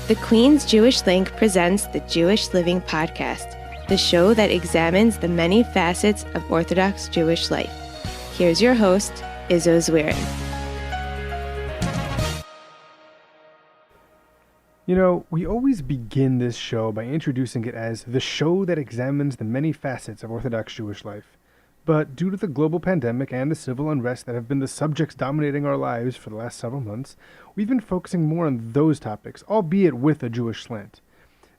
The Queen's Jewish Link presents the Jewish Living Podcast, the show that examines the many facets of Orthodox Jewish life. Here's your host, Izzo Zwirin. You know, we always begin this show by introducing it as the show that examines the many facets of Orthodox Jewish life. But due to the global pandemic and the civil unrest that have been the subjects dominating our lives for the last several months, we've been focusing more on those topics, albeit with a Jewish slant.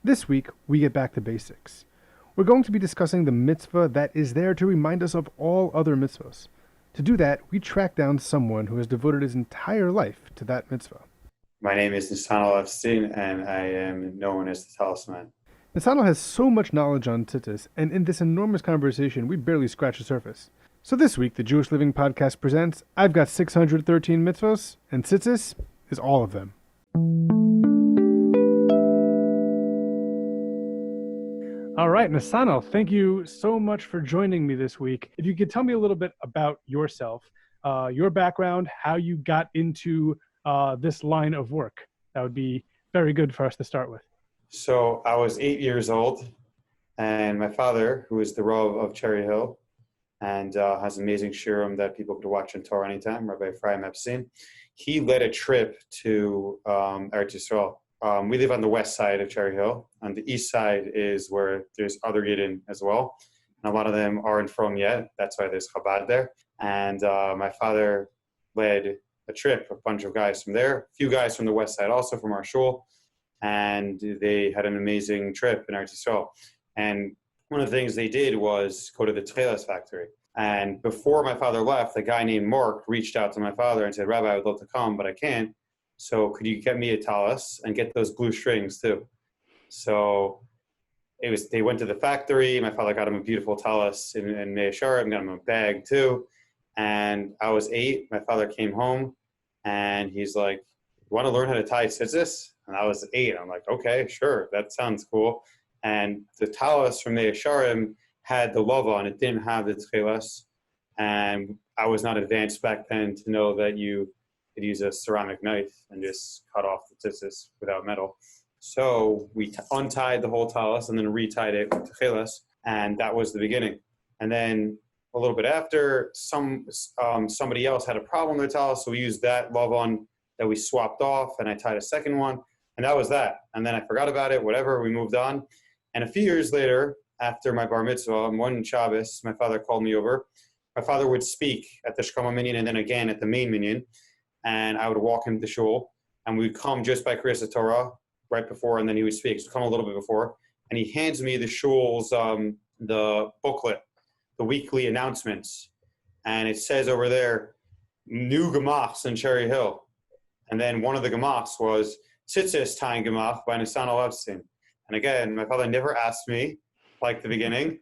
This week, we get back to basics. We're going to be discussing the mitzvah that is there to remind us of all other mitzvahs. To do that, we track down someone who has devoted his entire life to that mitzvah. My name is Nesanel Epstein, and I am known as the Tallis Man. Nesanel has so much knowledge on Tzitzis, and in this enormous conversation, we barely scratch the surface. So this week, the Jewish Living Podcast presents, I've got 613 mitzvahs, and Tzitzis is all of them. All right, Nesanel, thank you so much for joining me this week. If you could tell me a little bit about yourself, your background, how you got into this line of work, that would be very good for us to start with. So I was 8 years old, and my father, who is the Rav of Cherry Hill, and has an amazing shiurim that people could watch on Torah anytime, Rabbi Epstein, he led a trip to Eretz Yisrael. We live on the west side of Cherry Hill. On the east side is where there's other Yidden as well. And a lot of them aren't from yet. That's why there's Chabad there. And my father led a trip, a bunch of guys from there, a few guys from the west side also from our shul. And they had an amazing trip in Eretz Yisrael. And one of the things they did was go to the Tallis factory. And before my father left, a guy named Mark reached out to my father and said, Rabbi, I would love to come, but I can't. So could you get me a Tallis and get those blue strings too? So they went to the factory. My father got him a beautiful Tallis in Mea Sharim, got him a bag too. And I was 8. My father came home and he's like, you want to learn how to tie tzitzis? And I was 8. I'm like, okay, sure, that sounds cool. And the Tallis from Mea Sharim had the love on. It didn't have the tchelas. And I was not advanced back then to know that you could use a ceramic knife and just cut off the tzitzis without metal. So we untied the whole Tallis and then retied it with tchelas. And that was the beginning. And then a little bit after, somebody else had a problem with the Tallis, so we used that love on that we swapped off, and I tied a second one. And that was that. And then I forgot about it, whatever, we moved on. And a few years later, after my bar mitzvah, on one Shabbos, my father called me over. My father would speak at the Shkama Minyan and then again at the main Minyan. And I would walk him to shul. And we would come just by Kriyas Torah right before, and then he would speak. So come a little bit before. And he hands me the shul's, the booklet, the weekly announcements. And it says over there, new gemachs in Cherry Hill. And then one of the gemachs was Tzitzis tying gemach by Nesanel Epstein. And again, my father never asked me, like the beginning.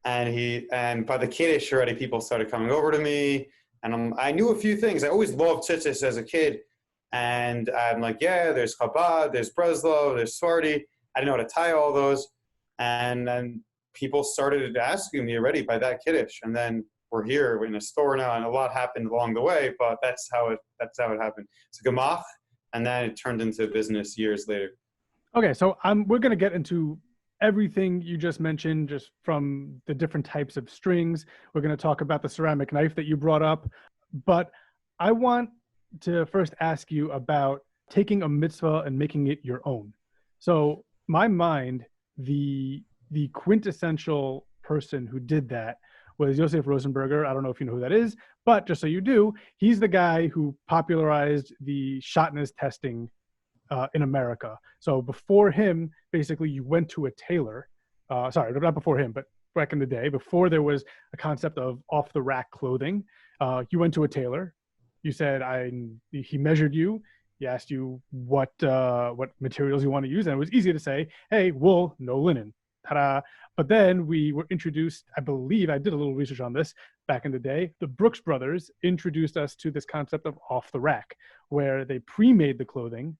And by the Kiddush already, people started coming over to me. And I knew a few things. I always loved Tzitzis as a kid. And I'm like, yeah, there's Chabad, there's Breslov, there's Sfardi. I didn't know how to tie all those. And then people started asking me already by that Kiddush. And then we're here in a store now, and a lot happened along the way, but that's how it happened. It's a gemach, and then it turned into business years later. Okay, so we're going to get into everything you just mentioned, just from the different types of strings. We're going to talk about the ceramic knife that you brought up, but I want to first ask you about taking a mitzvah and making it your own. So my mind, the quintessential person who did that was Yosef Rosenberger. I don't know if you know who that is, but just so you do, he's the guy who popularized the shotness testing in America. So before him, basically you went to a tailor. Sorry, not before him, but back in the day, before there was a concept of off-the-rack clothing, you went to a tailor. You said, he measured you. He asked you what materials you want to use, and it was easy to say, hey, wool, no linen. Ta-da. But then we were introduced, I believe, I did a little research on this back in the day. The Brooks brothers introduced us to this concept of off the rack, where they pre-made the clothing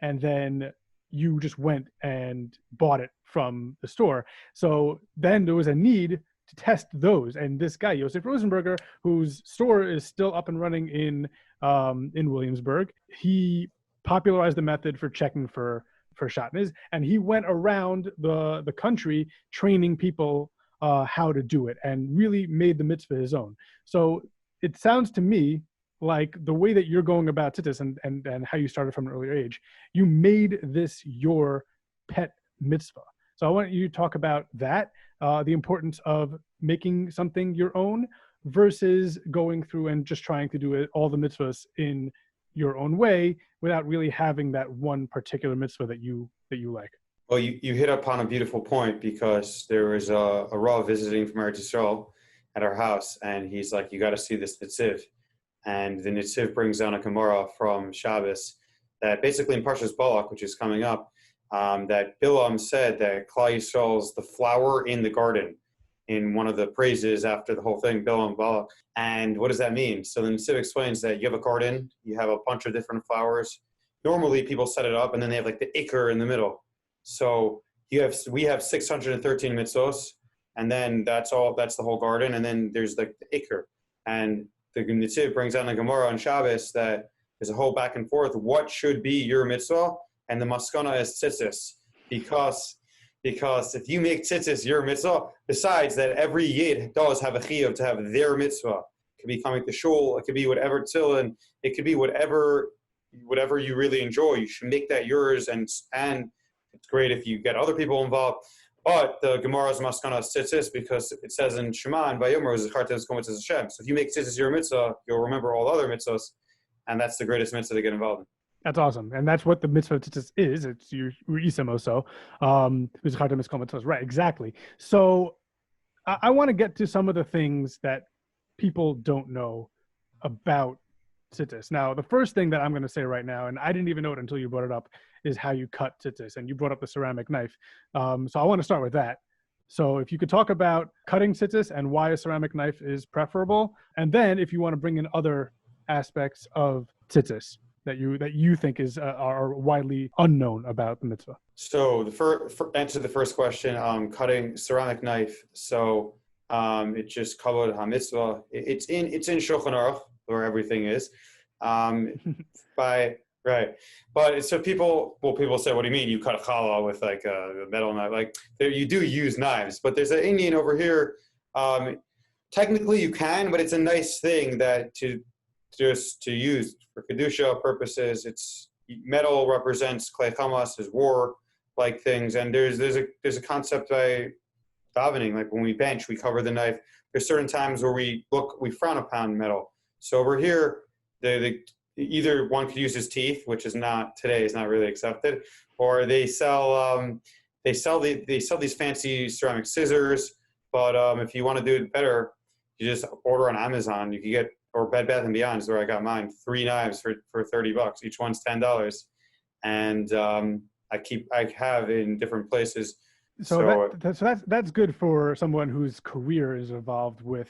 and then you just went and bought it from the store. So then there was a need to test those. And this guy, Yosef Rosenberger, whose store is still up and running in Williamsburg, he popularized the method for checking for shatnez, and he went around the country training people how to do it, and really made the mitzvah his own. So it sounds to me like the way that you're going about tzitzis and how you started from an earlier age, you made this your pet mitzvah. So I want you to talk about that, the importance of making something your own versus going through and just trying to do it, all the mitzvahs in your own way without really having that one particular mitzvah that you like. Well, you hit upon a beautiful point, because there was a Rav visiting from Eretz Yisrael at our house, and he's like, you got to see this Nitziv. And the Nitziv brings down a Gemara from Shabbos that basically in Parshas Balak, which is coming up, that Bilam said that Klal Yisrael is the flower in the garden in one of the praises after the whole thing, Bilam, Balak. And what does that mean? So the Nitziv explains that you have a garden, you have a bunch of different flowers. Normally people set it up and then they have like the ikr in the middle. So we have 613 mitzvos, and then that's the whole garden, and then there's like the ikr. And the Nitziv brings down the Gemara on Shabbos that there's a whole back and forth. What should be your mitzvah? And the maskana is tzitzis, because if you make tzitzis your mitzvah, besides that every yid does have a chiyuv to have their mitzvah. It could be coming to shul, it could be whatever tefillin, it could be whatever you really enjoy. You should make that yours, and it's great if you get other people involved. But the Gemara's maskana is tzitzis, because it says in Shema and Vayomer Zechartem es Komitzvos Hashem. So if you make tzitzis your mitzvah, you'll remember all the other mitzvahs, and that's the greatest mitzvah to get involved in. That's awesome. And that's what the mitzvah of tzitzis is. It's your isem oso. Zechartem es Komitzvos. Right, exactly. So I want to get to some of the things that people don't know about tzitzis. Now, the first thing that I'm going to say right now, and I didn't even know it until you brought it up, is how you cut tzitzis. And you brought up the ceramic knife. So I want to start with that. So if you could talk about cutting tzitzis and why a ceramic knife is preferable, and then if you want to bring in other aspects of tzitzis that you think are widely unknown about the mitzvah. So answer the first question, cutting ceramic knife. So it just covered ha-mitzvah. It's in Shulchan Aruch, where everything is. Right. But so people say, what do you mean you cut a challah with like a metal knife? Like you do use knives, but there's an Indian over here. Technically you can, but it's a nice thing that to use for kedusha purposes. It's metal represents klei chamas, is war like things, and there's a concept by davening, like when we bench, we cover the knife. There's certain times where we frown upon metal. So over here, either one could use his teeth, which is not really accepted, or they sell these fancy ceramic scissors. But if you want to do it better, you just order on Amazon. You can get, or Bed Bath & Beyond is where I got mine, 3 knives for $30. Each one's $10, and I have in different places. So that's good for someone whose career is involved with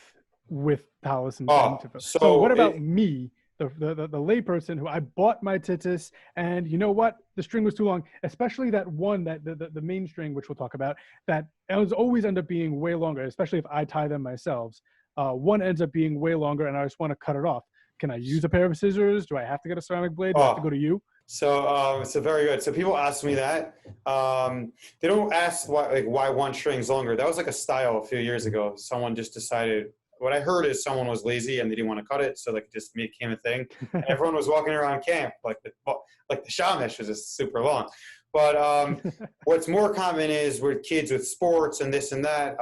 Tallis Man. So what about me, the layperson who I bought my tzitzis, and you know what? The string was too long, especially that one, that the main string, which we'll talk about, that ends always end up being way longer, especially if I tie them myself. One ends up being way longer, and I just want to cut it off. Can I use a pair of scissors? Do I have to get a ceramic blade? Do I have to go to you? So very good. So people ask me that. They don't ask why one string's longer. That was like a style a few years ago. Someone just decided. What I heard is someone was lazy and they didn't want to cut it, so it just became a thing. And everyone was walking around camp like the shamish was just super long. But what's more common is with kids with sports and this and that.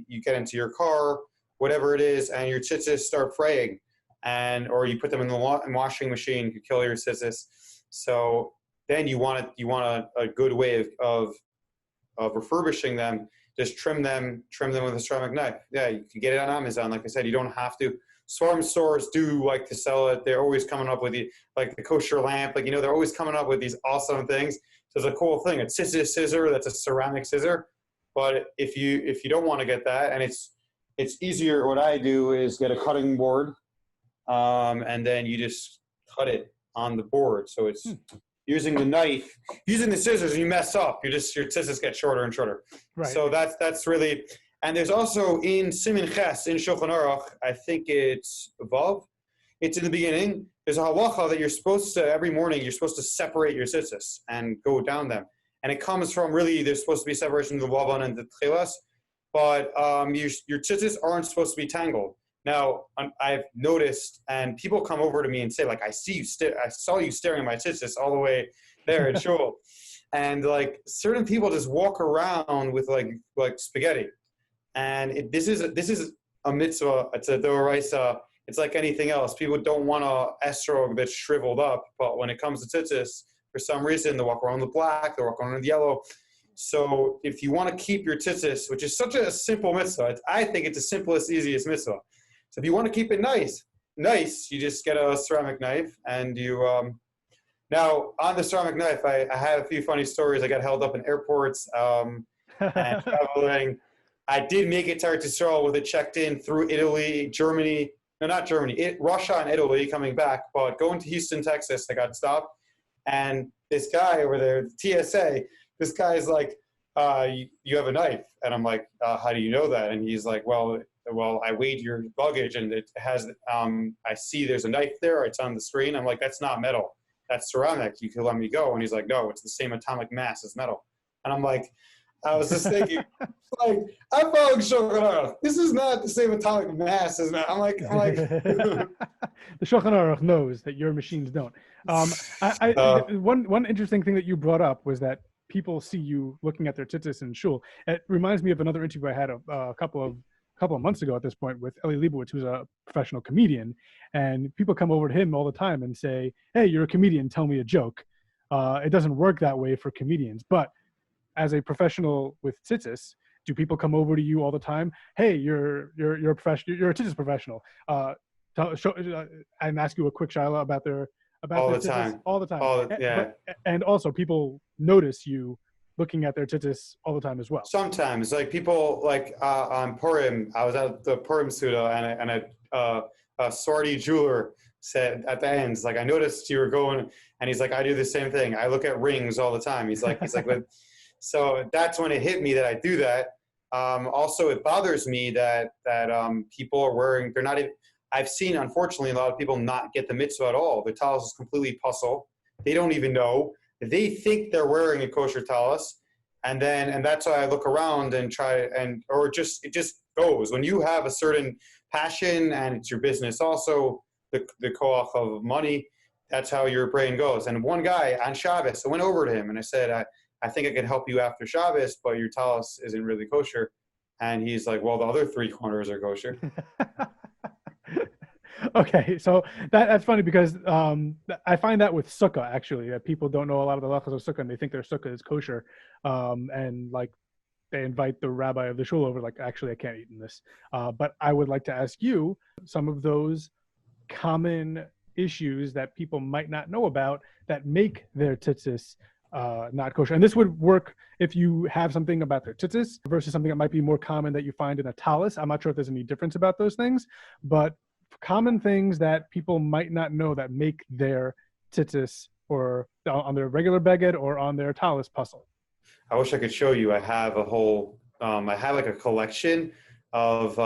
You get into your car, whatever it is, and your tzitzis start fraying, or you put them in the washing machine. You could kill your tzitzis. So then you want a good way of refurbishing them. Just trim them with a ceramic knife. Yeah, you can get it on Amazon. Like I said, you don't have to. Swarm stores do like to sell it. They're always coming up with the kosher lamp. They're always coming up with these awesome things. So it's a cool thing. A tzitzis scissor, that's a ceramic scissor. But if you don't want to get that, and it's easier, what I do is get a cutting board, and then you just cut it on the board. So it's using the knife, using the scissors, you mess up. Your tzitzis get shorter and shorter. Right. So that's really, and there's also in Simin Ches in Shulchan Aruch, I think it's Vav. It's in the beginning. there's a halacha that you're supposed to, every morning, you're supposed to separate your tzitzis and go down them. And it comes from really, there's supposed to be separation of the lavan and the tchilas, but your tzitzis aren't supposed to be tangled. Now, I've noticed, and people come over to me and say, like, I saw you staring at my tzitzis all the way there at shul. And like certain people just walk around with like spaghetti. And this is a mitzvah, it's a doraisa. It's like anything else. People don't want a estrog that's shriveled up, but when it comes to tzitzis, for some reason, they walk around with black, they walk around with yellow. So if you want to keep your tzitzis, which is such a simple mitzvah, I think it's the simplest, easiest mitzvah. So if you want to keep it nice, you just get a ceramic knife and you, now on the ceramic knife, I have a few funny stories. I got held up in airports and traveling. I did make it to Eretz Yisrael with it checked in through Italy, Germany. No, not Germany, Russia and Italy coming back, but going to Houston, Texas, I got stopped. And this guy over there, TSA, this guy is like, you have a knife. And I'm like, how do you know that? And he's like, well, I weighed your luggage and it has, I see there's a knife there. It's on the screen. I'm like, that's not metal. That's ceramic. You can let me go. And he's like, no, it's the same atomic mass as metal. And I'm like, I was just thinking, like, I'm following Shulchan Aruch. This is not the same atomic mass as metal. I'm like. The Shulchan Aruch knows that your machines don't. One interesting thing that you brought up was that people see you looking at their tzitzis in shul. It reminds me of another interview I had a couple of months ago at this point with Eli Leibowitz, who's a professional comedian, and people come over to him all the time and say, hey, you're a comedian, tell me a joke. It doesn't work that way for comedians, but as a professional with tzitzis, do people come over to you all the time? Hey, you're a professional, you're a tzitzis professional. And ask you a quick shaila about their tzitzis all the time. Yeah. And also people notice you looking at their tzitzis all the time as well. Sometimes, like people, like on Purim, I was at the Purim Suda, and a Swarty jeweler said at the end, like, I noticed you were going, and he's like, I do the same thing. I look at rings all the time. He's like, so that's when it hit me that I do that. Also, it bothers me that people are wearing, they're not even, I've seen, unfortunately, a lot of people not get the mitzvah at all. The tallis is completely puzzle. They don't even know. They think they're wearing a kosher tallis, and that's why I look around and it just goes. When you have a certain passion and it's your business also, the koach of money, that's how your brain goes. And one guy on Shabbos, I went over to him and I said, I think I could help you after Shabbos, but your tallis isn't really kosher. And he's like, well, the other three corners are kosher. Okay, so that's funny because I find that with sukkah, actually, that people don't know a lot of the halachos of sukkah and they think their sukkah is kosher. And like they invite the rabbi of the shul over, like, actually, I can't eat in this. But I would like to ask you some of those common issues that people might not know about that make their tzitzis not kosher. And this would work if you have something about their tzitzis versus something that might be more common that you find in a tallis. I'm not sure if there's any difference about those things, but common things that people might not know that make their tzitzis or on their regular beged or on their tallis puzzle. I wish I could show you. I have a whole, I have like a collection of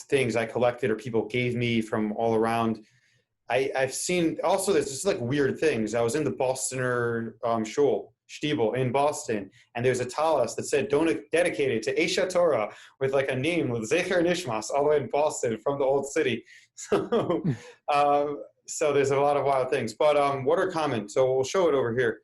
things I collected or people gave me from all around. I've seen also there's just like weird things. I was in the Bostoner shul, Stiebel in Boston, and there's a tallis that said dedicated to Esha Torah with like a name with Zecher Nishmas all the way in Boston from the old city. So, so there's a lot of wild things. But what are common? So we'll show it over here.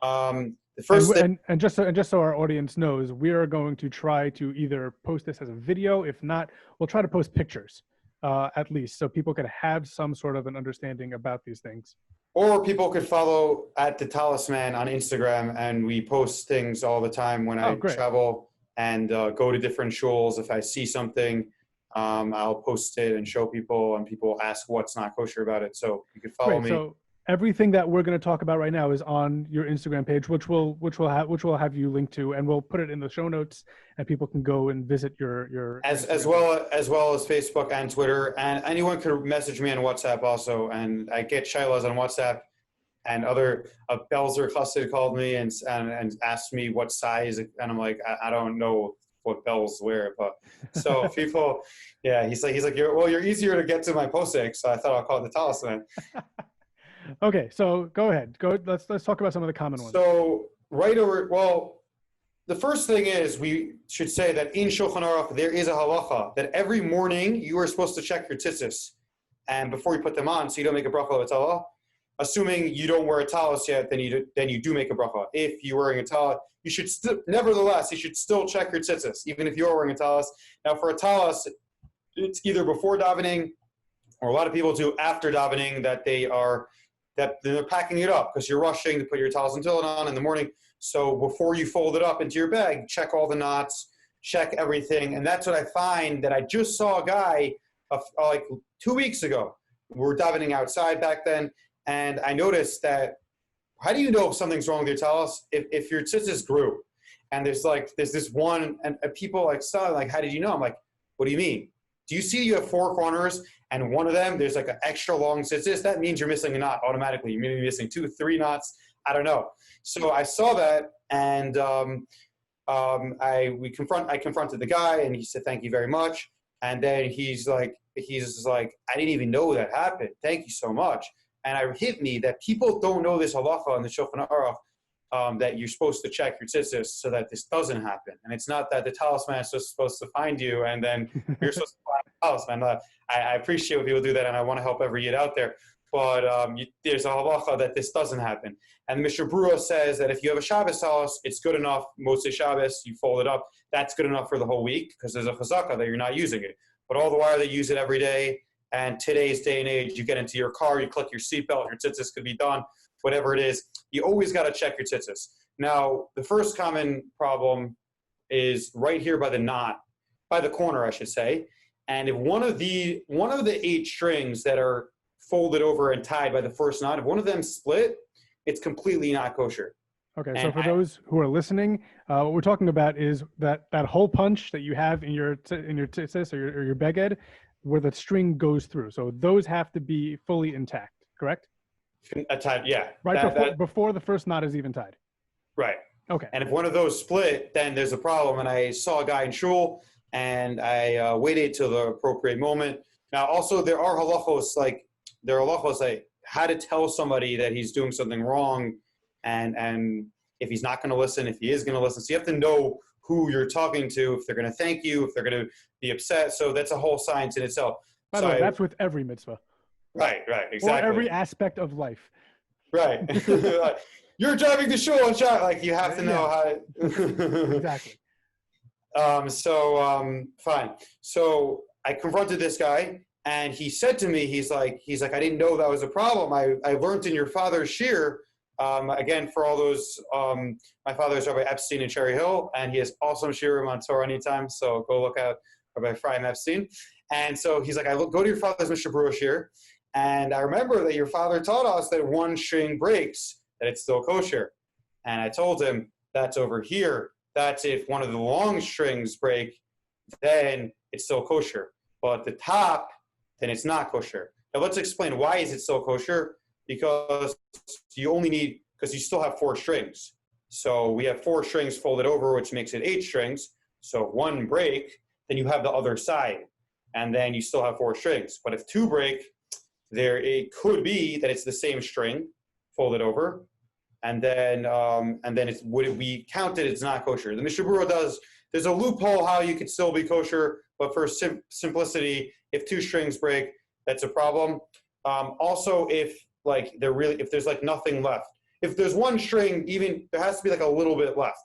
The first thing, and just so our audience knows, we are going to try to either post this as a video. If not, we'll try to post pictures. At least, so people could have some sort of an understanding about these things. Or people could follow at the Tallis Man on Instagram, and we post things all the time when I travel and go to different shuls. If I see something, I'll post it and show people, and people ask what's not kosher about it. So you could follow me. So everything that we're going to talk about right now is on your Instagram page, which we'll have you link to, and we'll put it in the show notes, and people can go and visit your as well as Facebook and Twitter, and anyone could message me on WhatsApp also. And I get shilas on WhatsApp, and other Belzer Chassid called me and asked me what size, and I'm like, I don't know what bells wear. But so people, yeah, he's like, you're easier to get to my posek, so I thought I'll call it the Tallis Man. Okay, so go ahead. Let's talk about some of the common ones. So the first thing is we should say that in Shulchan Aruch there is a halacha that every morning you are supposed to check your tzitzis and before you put them on, so you don't make a bracha of a talah. Assuming you don't wear a talis yet, then you do make a bracha. If you're wearing a talis, you should nevertheless you should still check your tzitzis, even if you're wearing a talis. Now for a talis, it's either before davening, or a lot of people do after davening that they're packing it up because you're rushing to put your talis and tefillin on in the morning. So before you fold it up into your bag, check all the knots, check everything. And that's what I find that I just saw a guy like 2 weeks ago. We were davening outside back then, and I noticed that, how do you know if something's wrong with your talis? If your tzitzis grew, and there's this one, and people saw how did you know? I'm like, what do you mean? Do you see you have 4 corners, and one of them, there's an extra long tzitzis? That means you're missing a knot automatically. You may be missing 2, 3 knots. I don't know. So I saw that, and I confronted the guy, and he said, thank you very much. And then he's like, I didn't even know that happened. Thank you so much. And it hit me that people don't know this halacha in the Shulchan Aruch, that you're supposed to check your tzitzis so that this doesn't happen. And it's not that the Tallis Man is just supposed to find you and then you're supposed to find the Tallis Man. I appreciate when people do that, and I want to help every yid out there. But there's a halacha that this doesn't happen. And the Mishnah Berurah says that if you have a Shabbos talis, it's good enough. Motzei Shabbos, you fold it up. That's good enough for the whole week because there's a chazaka that you're not using it. But all the while they use it every day. And today's day and age, you get into your car, you click your seatbelt, your tzitzis could be done, whatever it is. You always got to check your tzitzis. Now, the first common problem is right here by the knot, by the corner, I should say. And if one of the 8 strings that are folded over and tied by the first knot, if one of them split, it's completely not kosher. Okay, so for those who are listening, what we're talking about is that hole punch that you have in your tzitzis or your beged, where the string goes through. So those have to be fully intact, correct? Tied, yeah. Right, before the first knot is even tied. Right. Okay. And if one of those split, then there's a problem. And I saw a guy in shul, and I waited till the appropriate moment. Now, also, there are halachos, like how to tell somebody that he's doing something wrong, and if he's not going to listen, if he is going to listen. So you have to know who you're talking to, if they're going to thank you, if they're going to be upset. So that's a whole science in itself. By the way, that's with every mitzvah. Right, exactly. Or every aspect of life. Right. You're driving to shul and shot, you have to know how. Exactly. Fine. So I confronted this guy, and he said to me, he's like, I didn't know that was a problem. I learned in your father's shir. Again, for all those, my father is Rabbi Epstein in Cherry Hill, and he has awesome shirim on Torah anytime. So go look at Rabbi Ephraim Epstein. And so he's like, go to your father's Mishnah Berurah shir, and I remember that your father taught us that one string breaks, that it's still kosher. And I told him, that's over here. That's if one of the long strings break, then it's still kosher. But the top, then it's not kosher. Now let's explain, why is it still kosher? Because because you still have 4 strings. So we have 4 strings folded over, which makes it 8 strings. So if one break, then you have the other side, and then you still have 4 strings. But if 2 break, it could be that it's the same string folded over, and then would be counted it's not kosher. The Mishnah Berurah there's a loophole how you could still be kosher, but for simplicity, if 2 strings break, that's a problem. Also, if there's nothing left. If there's one string, even there has to be a little bit left.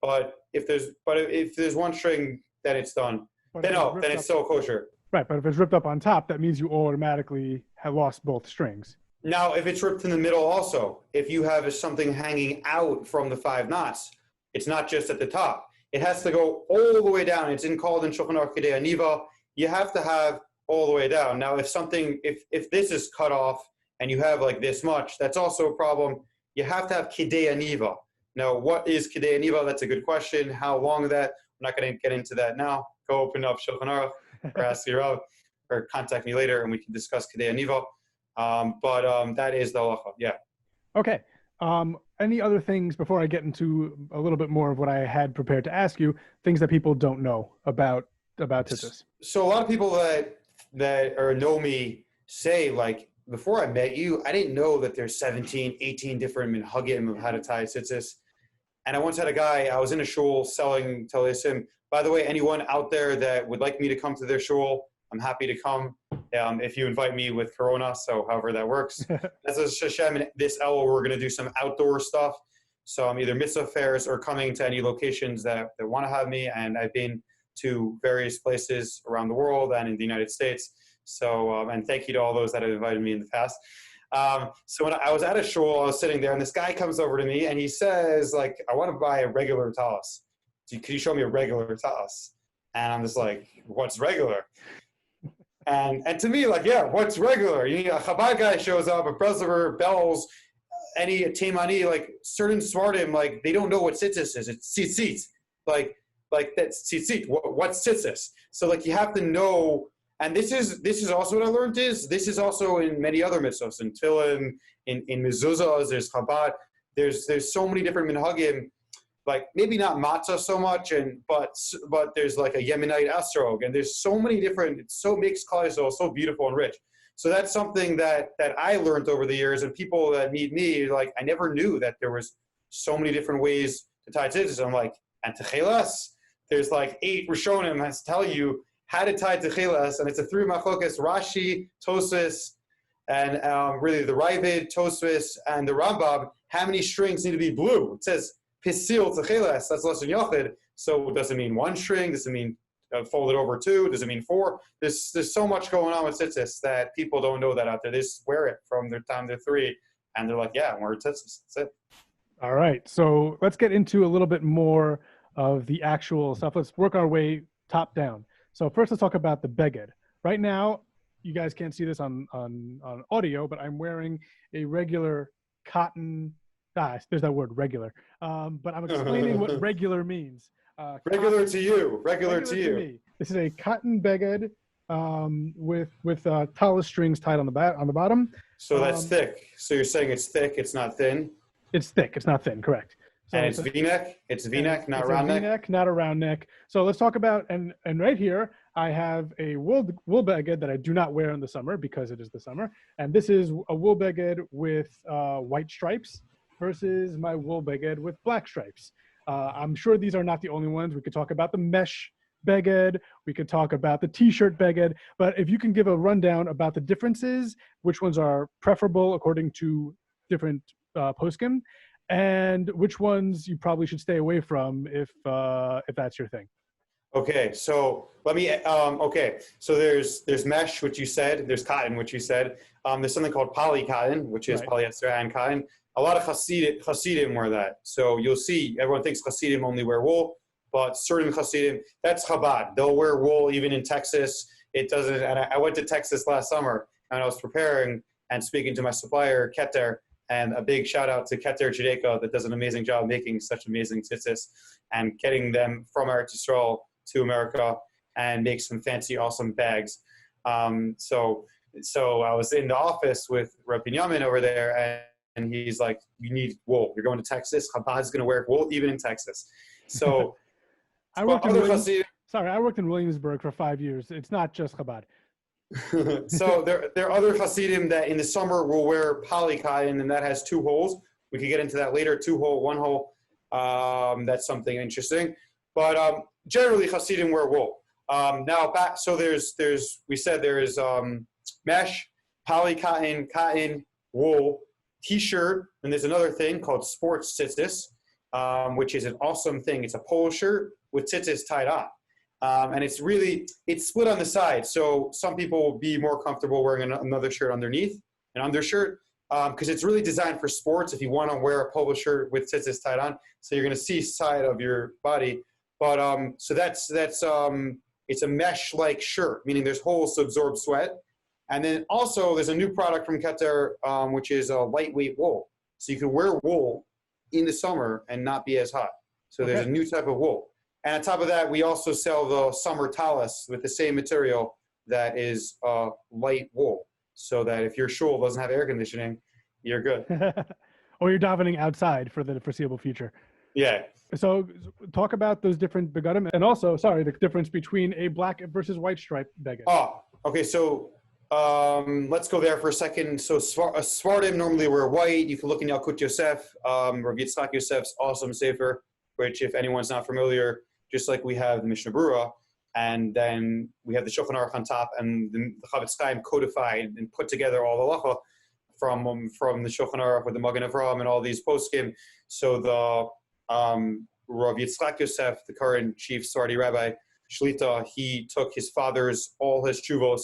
But if there's one string, then it's done. Then it's still kosher. Right, but if it's ripped up on top, that means you automatically have lost both strings. Now, if it's ripped in the middle also, if you have something hanging out from the 5 knots, it's not just at the top. It has to go all the way down. It's called in Shulchan Aruch Kedei Aniva. You have to have all the way down. Now, if this is cut off and you have this much, that's also a problem. You have to have Kedei Aniva. Now, what is Kedei Aniva? That's a good question. How long is that? I'm not going to get into that now. Go open up Shulchan Aruch or ask your Rav, or contact me later and we can discuss Kedei Aniva. But that is the halacha. Yeah. Okay. any other things before I get into a little bit more of what I had prepared to ask you, things that people don't know about tzitzis? So a lot of people that know me say, like, before I met you, I didn't know that there's 17, 18 different minhagim of how to tie tzitzis. And I once had a guy, I was in a shul selling Tallis Man. By the way, anyone out there that would like me to come to their shul, I'm happy to come if you invite me with Corona, so however that works. As a Hashem, and this Elul, we're going to do some outdoor stuff. So I'm either mitzvah fairs or coming to any locations that want to have me. And I've been to various places around the world and in the United States. So, and thank you to all those that have invited me in the past. So when I was at a shul, I was sitting there and this guy comes over to me and he says, like, I want to buy a regular tallis. Could you show me a regular tallis? And I'm just like, what's regular? And to me, like, yeah, what's regular? You know, a Chabad guy shows up, a Breslover, bells, any Taimani, like certain Svardim, like they don't know what tzitzis is. It's tzitzis. Like that's tzitzit. What's tzitzis? So like you have to know. And this is also what I learned this is also in many other mitzvahs, in Tefillin, in mezuzahs, there's Chabad, there's so many different minhagim, like maybe not matzah so much, but there's like a Yemenite esrog, and there's so many different, it so makes Klal Yisrael so beautiful and rich. So that's something that I learned over the years, and people that meet me, like I never knew that there was so many different ways to tie tzitzis. I'm like, and techelas, there's like 8 Rishonim has to tell you how to tie techelas, and it's a 3 machlokas, Rashi, Tosfos, and really the Ravid, Tosfos, and the Rambam, how many strings need to be blue? It says pisil techelas, that's less than yochid, so does it mean 1 string? Does it mean fold it over 2? Does it mean 4? There's so much going on with tzitzis that people don't know that out there. They just wear it from their time they're 3, and they're like, yeah, I'm wearing tzitzis, that's it. All right, so let's get into a little bit more of the actual stuff. Let's work our way top down. So first, let's talk about the beged. Right now, you guys can't see this on audio, but I'm wearing a regular cotton. There's that word, regular. But I'm explaining what regular means. Regular to you. Regular to you. Me. This is a cotton beged with tallis strings tied on the bottom. So that's thick. So you're saying it's thick. It's not thin. It's thick. It's not thin. Correct. So and it's V-neck. It's V-neck, not round neck. V-neck, not a round neck. So let's talk about and right here I have a wool beged that I do not wear in the summer because it is the summer, and this is a wool beged with white stripes versus my wool beged with black stripes. I'm sure these are not the only ones. We could talk about the mesh beged. We could talk about the t-shirt beged. But if you can give a rundown about the differences, which ones are preferable according to different poskim, and which ones you probably should stay away from if that's your thing. Okay, so let me. Okay, so there's mesh, which you said. There's cotton, which you said. There's something called poly cotton, which is polyester and cotton. A lot of Hasidim wear that. So you'll see everyone thinks Hasidim only wear wool, but certain Hasidim, that's Chabad. They'll wear wool even in Texas. It doesn't. And I went to Texas last summer, and I was preparing and speaking to my supplier Keter. And a big shout out to Keter Judeko that does an amazing job making such amazing tzitzis and getting them from Eretz Yisrael to America and make some fancy, awesome bags. So I was in the office with Rabbi Yamin over there, and he's like, "You need wool. You're going to Texas. Chabad's going to wear wool even in Texas." So I worked in Williamsburg for 5 years. It's not just Chabad. So there are other Hasidim that in the summer will wear poly cotton, and that has 2 holes. We could get into that later. 2 hole, 1 hole. That's something interesting. But generally, Hasidim wear wool. Now back. So there's we said there is mesh, poly cotton, cotton, wool, t-shirt, and there's another thing called sports tzitzis, which is an awesome thing. It's a polo shirt with tzitzis tied on. And it's split on the side. So some people will be more comfortable wearing another shirt underneath, an undershirt, because it's really designed for sports if you want to wear a polo shirt with tzitzis tied on. So you're going to see side of your body. But so that's it's a mesh-like shirt, meaning there's holes to absorb sweat. And then also there's a new product from Keter, which is a lightweight wool. So you can wear wool in the summer and not be as hot. So there's a new type of wool. And on top of that, we also sell the summer tallis with the same material that is light wool, so that if your shul doesn't have air conditioning, you're good. Or you're davening outside for the foreseeable future. Yeah. So talk about those different begadim, and also, the difference between a black versus white stripe beged. Oh, okay. So let's go there for a second. So Svardim normally wear white. You can look in Yalkut Yosef, Rav Yitzchak Yosef's awesome sefer, which if anyone's not familiar, just like we have the Mishnah Berurah, and then we have the Shulchan Aruch on top, and the Chavetz Chaim codified and put together all the halacha from the Shulchan Aruch with the Magen Avraham and all these poskim. So the Rav Yitzchak Yosef, the current chief Sephardi rabbi, Shlita, he took his father's, all his tshuvos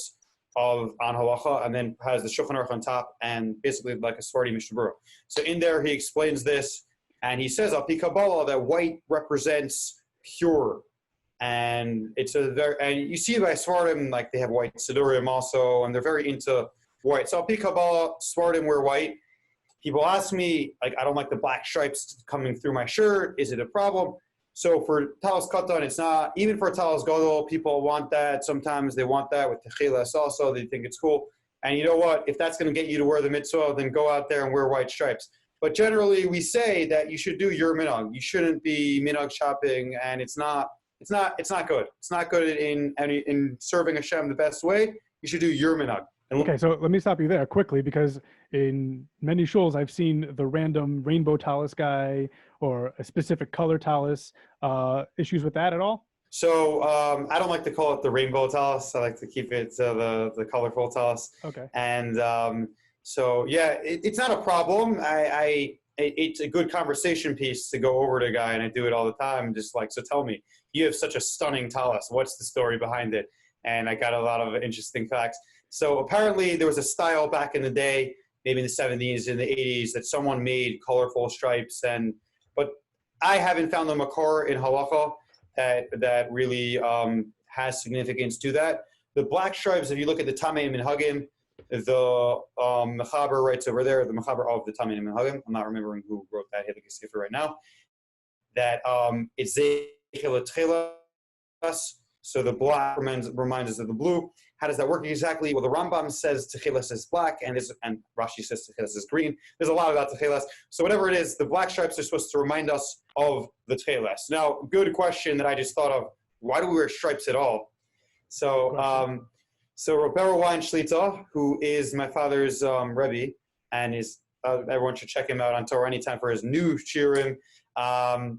on halacha, and then has the Shulchan Aruch on top, and basically like a Sephardi Mishnah Berurah. So in there he explains this, and he says, Al Pi Kabbalah, that white represents pure. And it's and you see by Sephardim, like they have white Sidurim also, and they're very into white. So Al Pi Kabbalah, Sephardim wear white. People ask me, like, I don't like the black stripes coming through my shirt. Is it a problem? So for Tallis Katan, it's not. Even for Tallis Gadol, people want that. Sometimes they want that with Techilas also. They think it's cool. And you know what? If that's going to get you to wear the mitzvah, then go out there and wear white stripes. But generally, we say that you should do your minhag. You shouldn't be minhag shopping, and it's not good. It's not good in serving Hashem the best way. You should do your minhag. Okay, so let me stop you there quickly, because in many shuls I've seen the random rainbow tallis guy or a specific color tallis. Issues with that at all? So I don't like to call it the rainbow tallis. I like to keep it the colorful tallis. Okay. And so yeah, it's not a problem. It's a good conversation piece to go over to a guy, and I do it all the time. Just like, so tell me, you have such a stunning tallis. What's the story behind it? And I got a lot of interesting facts. So apparently there was a style back in the day, maybe in the 70s and the 80s, that someone made colorful stripes, but I haven't found the makor in halacha that really has significance to that. The black stripes, if you look at the Tamei Minhagim, the Mechaber writes over there, the Mechaber of the Tamei Minhagim, I'm not remembering who wrote that Hidduch Sefer right now, that it's Zeichel Tchelas. So the black reminds us of the blue. How does that work exactly? Well, the Rambam says Techilas is black, and Rashi says Techilas is green. There's a lot about Techilas. So whatever it is, the black stripes are supposed to remind us of the Techilas. Now, good question that I just thought of. Why do we wear stripes at all? So Roberto Wein Shlita, who is my father's Rebbe, and everyone should check him out on Torah Anytime for his new shiurim.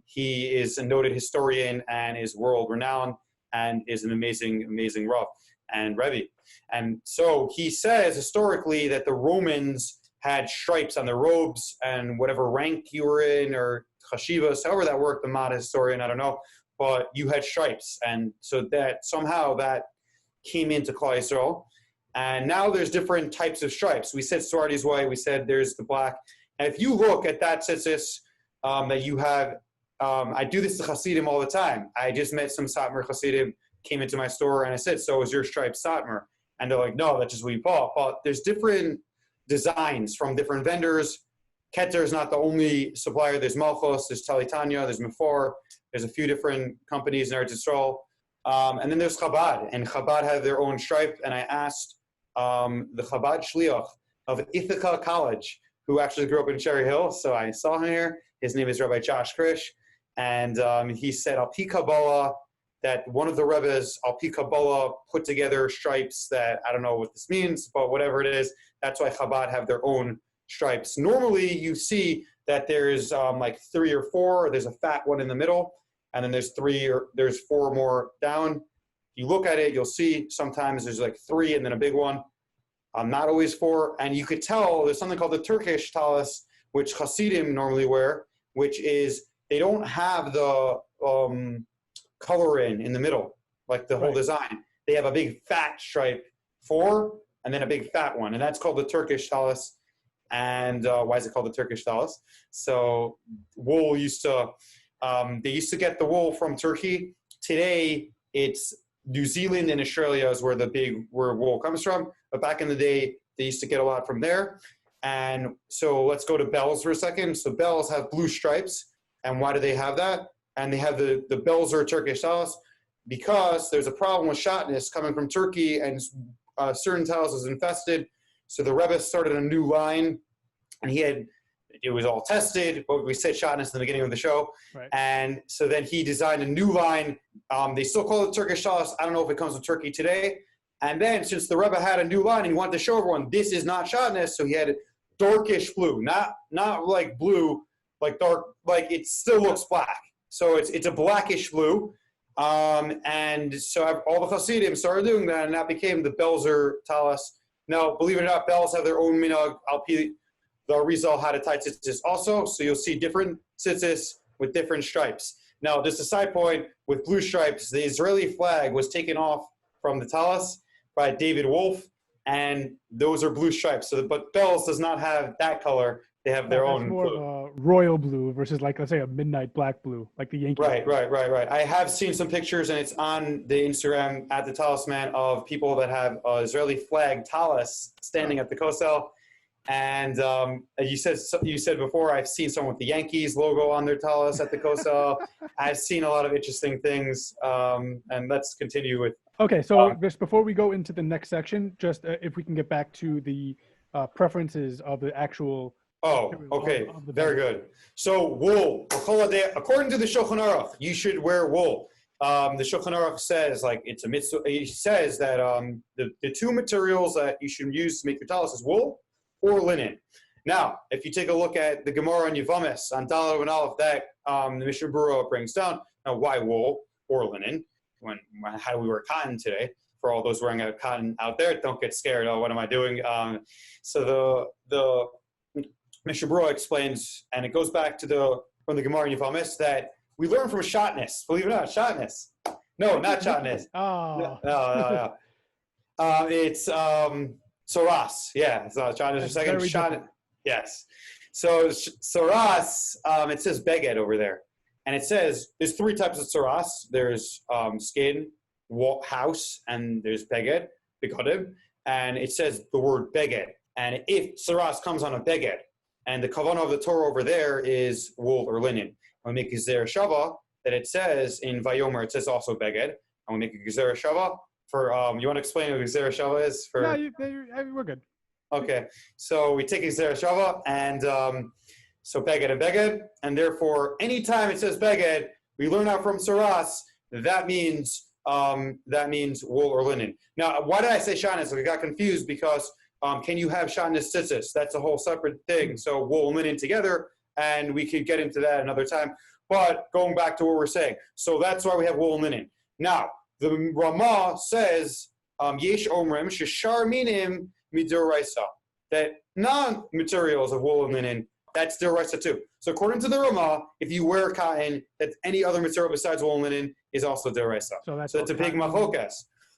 He is a noted historian and is world renowned, and is an amazing, amazing Rav and Rebbe. And so he says historically that the Romans had stripes on their robes, and whatever rank you were in, or chashivas, however that worked, I'm not a historian, I don't know, but you had stripes. And so that somehow that came into Klal Yisrael. And now there's different types of stripes. We said Sephardi's white, we said there's the black. And if you look at that tzitzis that you have, I do this to Hasidim all the time. I just met some Satmar Hasidim, came into my store, and I said, so is your stripe Satmar? And they're like, no, that's just what we bought. But there's different designs from different vendors. Keter is not the only supplier. There's Malchus, there's Talitanya, there's Mefor. There's a few different companies in Eretz Yisrael. And then there's Chabad, and Chabad have their own stripe. And I asked the Chabad Shliach of Ithaca College, who actually grew up in Cherry Hill. So I saw him here. His name is Rabbi Josh Krish. And he said, Al Pi Kabbalah, that one of the Rebbes, Al Pi Kabbalah, put together stripes that, I don't know what this means, but whatever it is, that's why Chabad have their own stripes. Normally, you see that there's like 3 or 4, there's a fat one in the middle, and then there's 4 more down. You look at it, you'll see sometimes there's like 3 and then a big one. Not always 4. And you could tell there's something called the Turkish tallis, which Hasidim normally wear, which is they don't have the color in the middle, like the whole design. They have a big fat stripe 4 and then a big fat one, and that's called the Turkish tallis. And why is it called the Turkish tallis? So wool they used to get the wool from Turkey. Today it's New Zealand and Australia is where wool comes from. But back in the day, they used to get a lot from there. And so let's go to bells for a second. So bells have blue stripes. And why do they have that? And they have the Belzer Turkish tallis because there's a problem with shatnez coming from Turkey, and certain tallis is infested. So the Rebbe started a new line, and he had it was all tested. But we said shotness in the beginning of the show. Right. And so then he designed a new line. They still call it Turkish Tallis. I don't know if it comes with Turkey today. And then since the Rebbe had a new line and he wanted to show everyone this is not shotness, so he had darkish blue, not like blue, like dark, like it still looks black. So it's a blackish blue. And so all the Hasidim started doing that, and that became the Belzer Tallis. Now, believe it or not, Bells have their own minhag. The Arizal had a tight tzitzis also, so you'll see different tzitzis with different stripes. Now, just a side point, with blue stripes, the Israeli flag was taken off from the Tallis by David Wolf, and those are blue stripes. So, but Bells does not have that color. They have their own more blue. of a royal blue versus, like, let's say a midnight black blue, like the Yankee. Right. I have seen some pictures, and it's on the Instagram at the Tallis Man, of people that have Israeli flag Tallis standing at the Kosel. And you said before, I've seen someone with the Yankees logo on their Tallis at the Kosel. I've seen a lot of interesting things, and let's continue with. Okay, so just before we go into the next section, just if we can get back to the preferences of the actual. Oh, okay, very good. So wool, according to the Shulchan Aruch, you should wear wool. The Shulchan Aruch says, like, it's a mitzvah. He says that the two materials that you should use to make your tallis is wool or linen. Now, if you take a look at the Gemara and Yevamis on Daled and Aleph, that the Mishnah Berurah brings down. Now, why wool or linen? How do we wear cotton today? For all those wearing cotton out there, don't get scared. Oh, what am I doing? So the Mishnah Berurah explains, and it goes back to from the Gemara and Yevamis, that we learn from shotness. Believe it or not, shotness. No, not shotness. Oh. No. It's Soras. Yeah, so shotness or second shot. Yes. So Soras, it says beged over there. And it says there's three types of Soras. There's skin, house, and there's beged, begodim. And it says the word beged. And if Soras comes on a beged, and the kavanah of the Torah over there is wool or linen, we make a Gezer Shava that it says in Vayomer, it says also beged. And we make a Gezer Shava for, you want to explain what Gezer Shava is? No, we're good. Okay, so we take a Gezer Shava, and so beged and beged, and therefore anytime it says beged, we learn out from Soras that means wool or linen. Now, why did I say shotness? We got confused because can you have shotness tzitzis? That's a whole separate thing. So wool and linen together, and we could get into that another time. But going back to what we're saying, so that's why we have wool and linen. Now, the Ramah says, Yesh Omrim Sheshar Minim Midoraisa, that non-materials of wool and linen, that's Doraisa too. So according to the Ramah, if you wear cotton, that any other material besides wool and linen is also Doraisa. So that's a big machokas.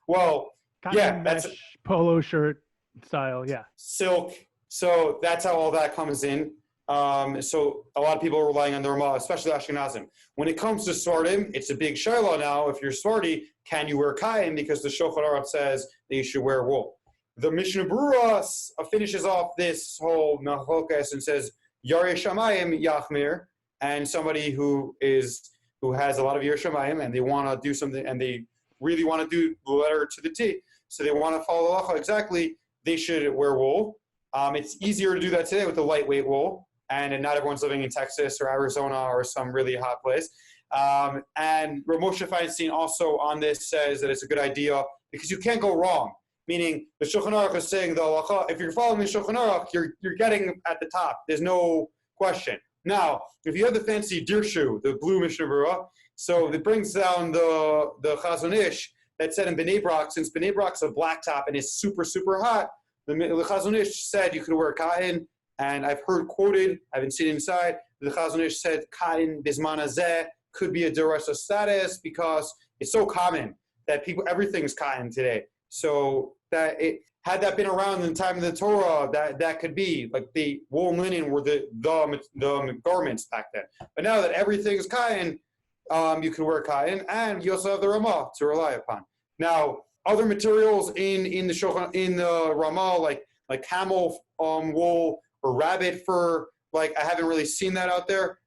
Well, cotton that's polo shirt style, yeah. Silk. So that's how all that comes in. So a lot of people are relying on the Ramah, especially Ashkenazim. When it comes to Svardim, it's a big shiloh now. If you're Svardi, can you wear cotton? Because the Shulchan Aruch says that you should wear wool. The Mishnah Berurah finishes off this whole machokas and says, Yarei Shamayim Yachmir, and somebody who has a lot of Yarei Shamayim and they want to do something, and they really want to do the letter to the T, so they want to follow the halacha exactly, they should wear wool. It's easier to do that today with the lightweight wool, and not everyone's living in Texas or Arizona or some really hot place. And Rav Moshe Feinstein also on this says that it's a good idea because you can't go wrong. Meaning the Shulchan Aruch is saying the halacha, if you're following the Shulchan Aruch, you're getting at the top. There's no question. Now, if you have the fancy dirshu, the blue Mishnah Berurah, so it brings down the Chazon Ish that said in Bnei Brak, since Bnei Brak's a black top and it's super, super hot, the Chazon Ish said you could wear cotton, and I've heard quoted, I haven't seen it inside, the Chazon Ish said cotton bisman hazeh could be a derasa status because it's so common that everything is cotton today. So that had that been around in the time of the Torah, that could be like the wool and linen were the garments back then. But now that everything is cotton, you can wear cotton, and you also have the Ramah to rely upon. Now, other materials in the Ramah, like camel wool or rabbit fur, like I haven't really seen that out there.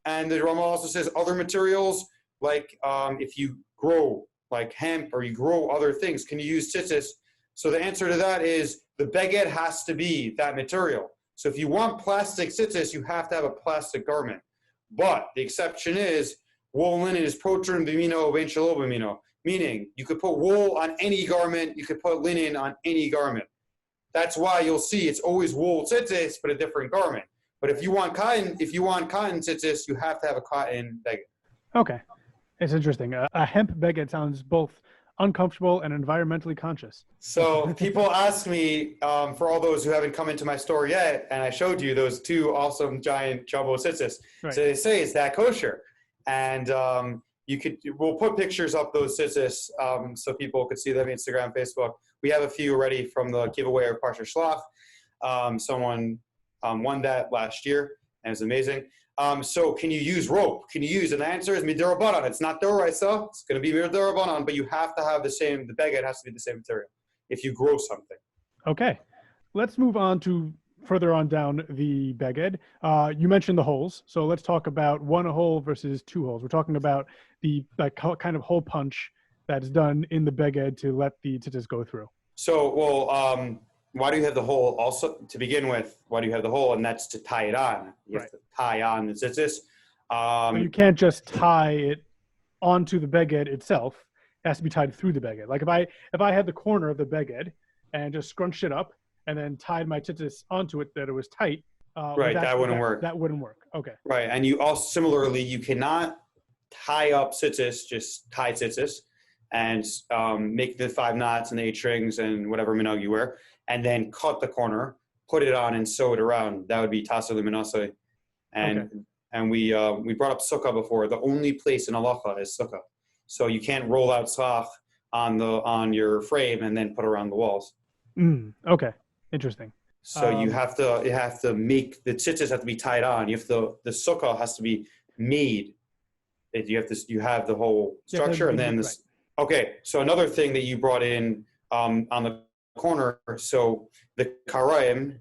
And the Ramah also says other materials, like if you grow like hemp or you grow other things, can you use tzitzis? So the answer to that is the beged has to be that material. So if you want plastic tzitzis, you have to have a plastic garment. But the exception is wool linen is protrin b'mino v'ein shelo b'mino, meaning you could put wool on any garment, you could put linen on any garment. That's why you'll see it's always wool tzitzis, but a different garment. But if you want cotton tzitzis, you have to have a cotton beged. Okay, it's interesting. A hemp beged sounds both uncomfortable and environmentally conscious. So people ask me, for all those who haven't come into my store yet, and I showed you those two awesome giant jumbo tzitzis. Right. So they say, is that kosher? And we'll put pictures up those tzitzis so people could see them on Instagram, Facebook. We have a few already from the giveaway of Parsha Shlach. Someone won that last year, and it was amazing. So can you use rope? And the answer is midirabanan. It's not doraisa. It's going to be midirabanan, but you have to have the beged has to be the same material if you grow something. Okay. Let's move on to further on down the beged. You mentioned the holes. So let's talk about one hole versus two holes. We're talking about the kind of hole punch that's done in the beged to let the tzitzis go through. So, why do you have the hole also to begin with? Why do you have the hole? And that's to tie it on. You have to tie on the tzitzis. So you can't just tie it onto the beged itself. It has to be tied through the beged. Like if I had the corner of the beged and just scrunched it up and then tied my tzitzis onto it that it was tight. That wouldn't work. That wouldn't work. Okay. Right, and you also similarly you cannot tie up tzitzis, just tie tzitzis, and make the 5 knots and the 8 strings and whatever minhag you wear, and then cut the corner, put it on, and sew it around. That would be tasser l'minasai. And we brought up sukkah before. The only place in halacha is sukkah, so you can't roll out tzach on your frame and then put around the walls. Okay, interesting. So you have to make the tzitzis have to be tied on. The sukkah has to be made. You have the whole structure, and then this. Right. Okay, so another thing that you brought in on the corner. So the karaim,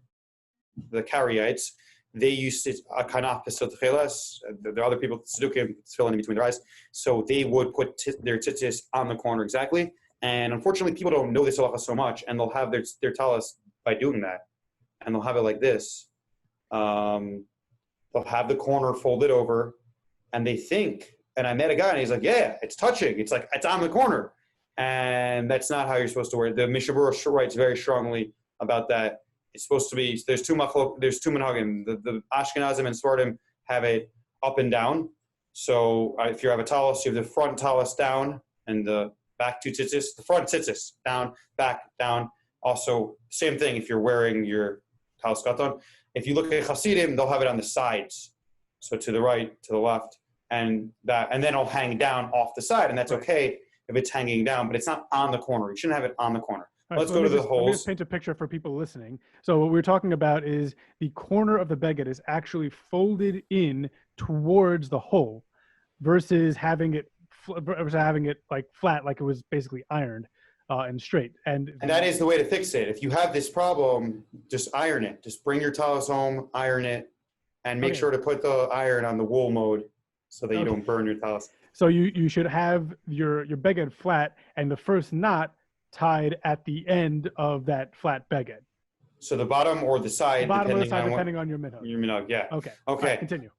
the Karaites, they used to kanaf pesot chelas. There are other people tzedukim filling in between their eyes. So they would put their tzitzis on the corner exactly. And unfortunately, people don't know this halacha so much, and they'll have their tallis by doing that, and they'll have it like this. They'll have the corner folded over, and they think. And I met a guy, and he's like, "Yeah, it's touching. It's like it's on the corner," and that's not how you're supposed to wear it. The Mishnah Berurah writes very strongly about that. It's supposed to be. There's two minhagim. The Ashkenazim and Sephardim have it up and down. So if you have a tallis, you have the front tallis down and the back two tzitzis. The front tzitzis down, back down. Also, same thing if you're wearing your tallis katan. If you look at Hasidim, they'll have it on the sides, so to the right, to the left. And then it'll hang down off the side, and that's okay if it's hanging down, but it's not on the corner. You shouldn't have it on the corner. Right, Let's go to the holes. Let me just paint a picture for people listening. So what we're talking about is the corner of the beged is actually folded in towards the hole versus having it like flat, like it was basically ironed and straight. And that is the way to fix it. If you have this problem, just iron it. Just bring your tallis home, iron it, and make sure to put the iron on the wool mode, so that you don't burn your tallis. So you should have your beged flat and the first knot tied at the end of that flat beged. So the bottom or the side, depending on your minhag. Your minhag, yeah. Okay. Right, continue.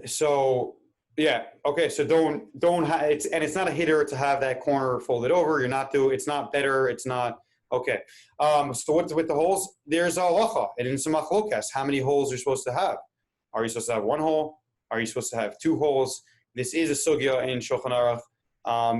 So yeah. Okay. So it's not a hitter to have that corner folded over. It's not better. It's not. Okay. So what's with the holes? There's a halacha and in some machlokas, how many holes you're supposed to have? Are you supposed to have one hole? Are you supposed to have 2 holes? This is a sugya in Shulchan Aruch.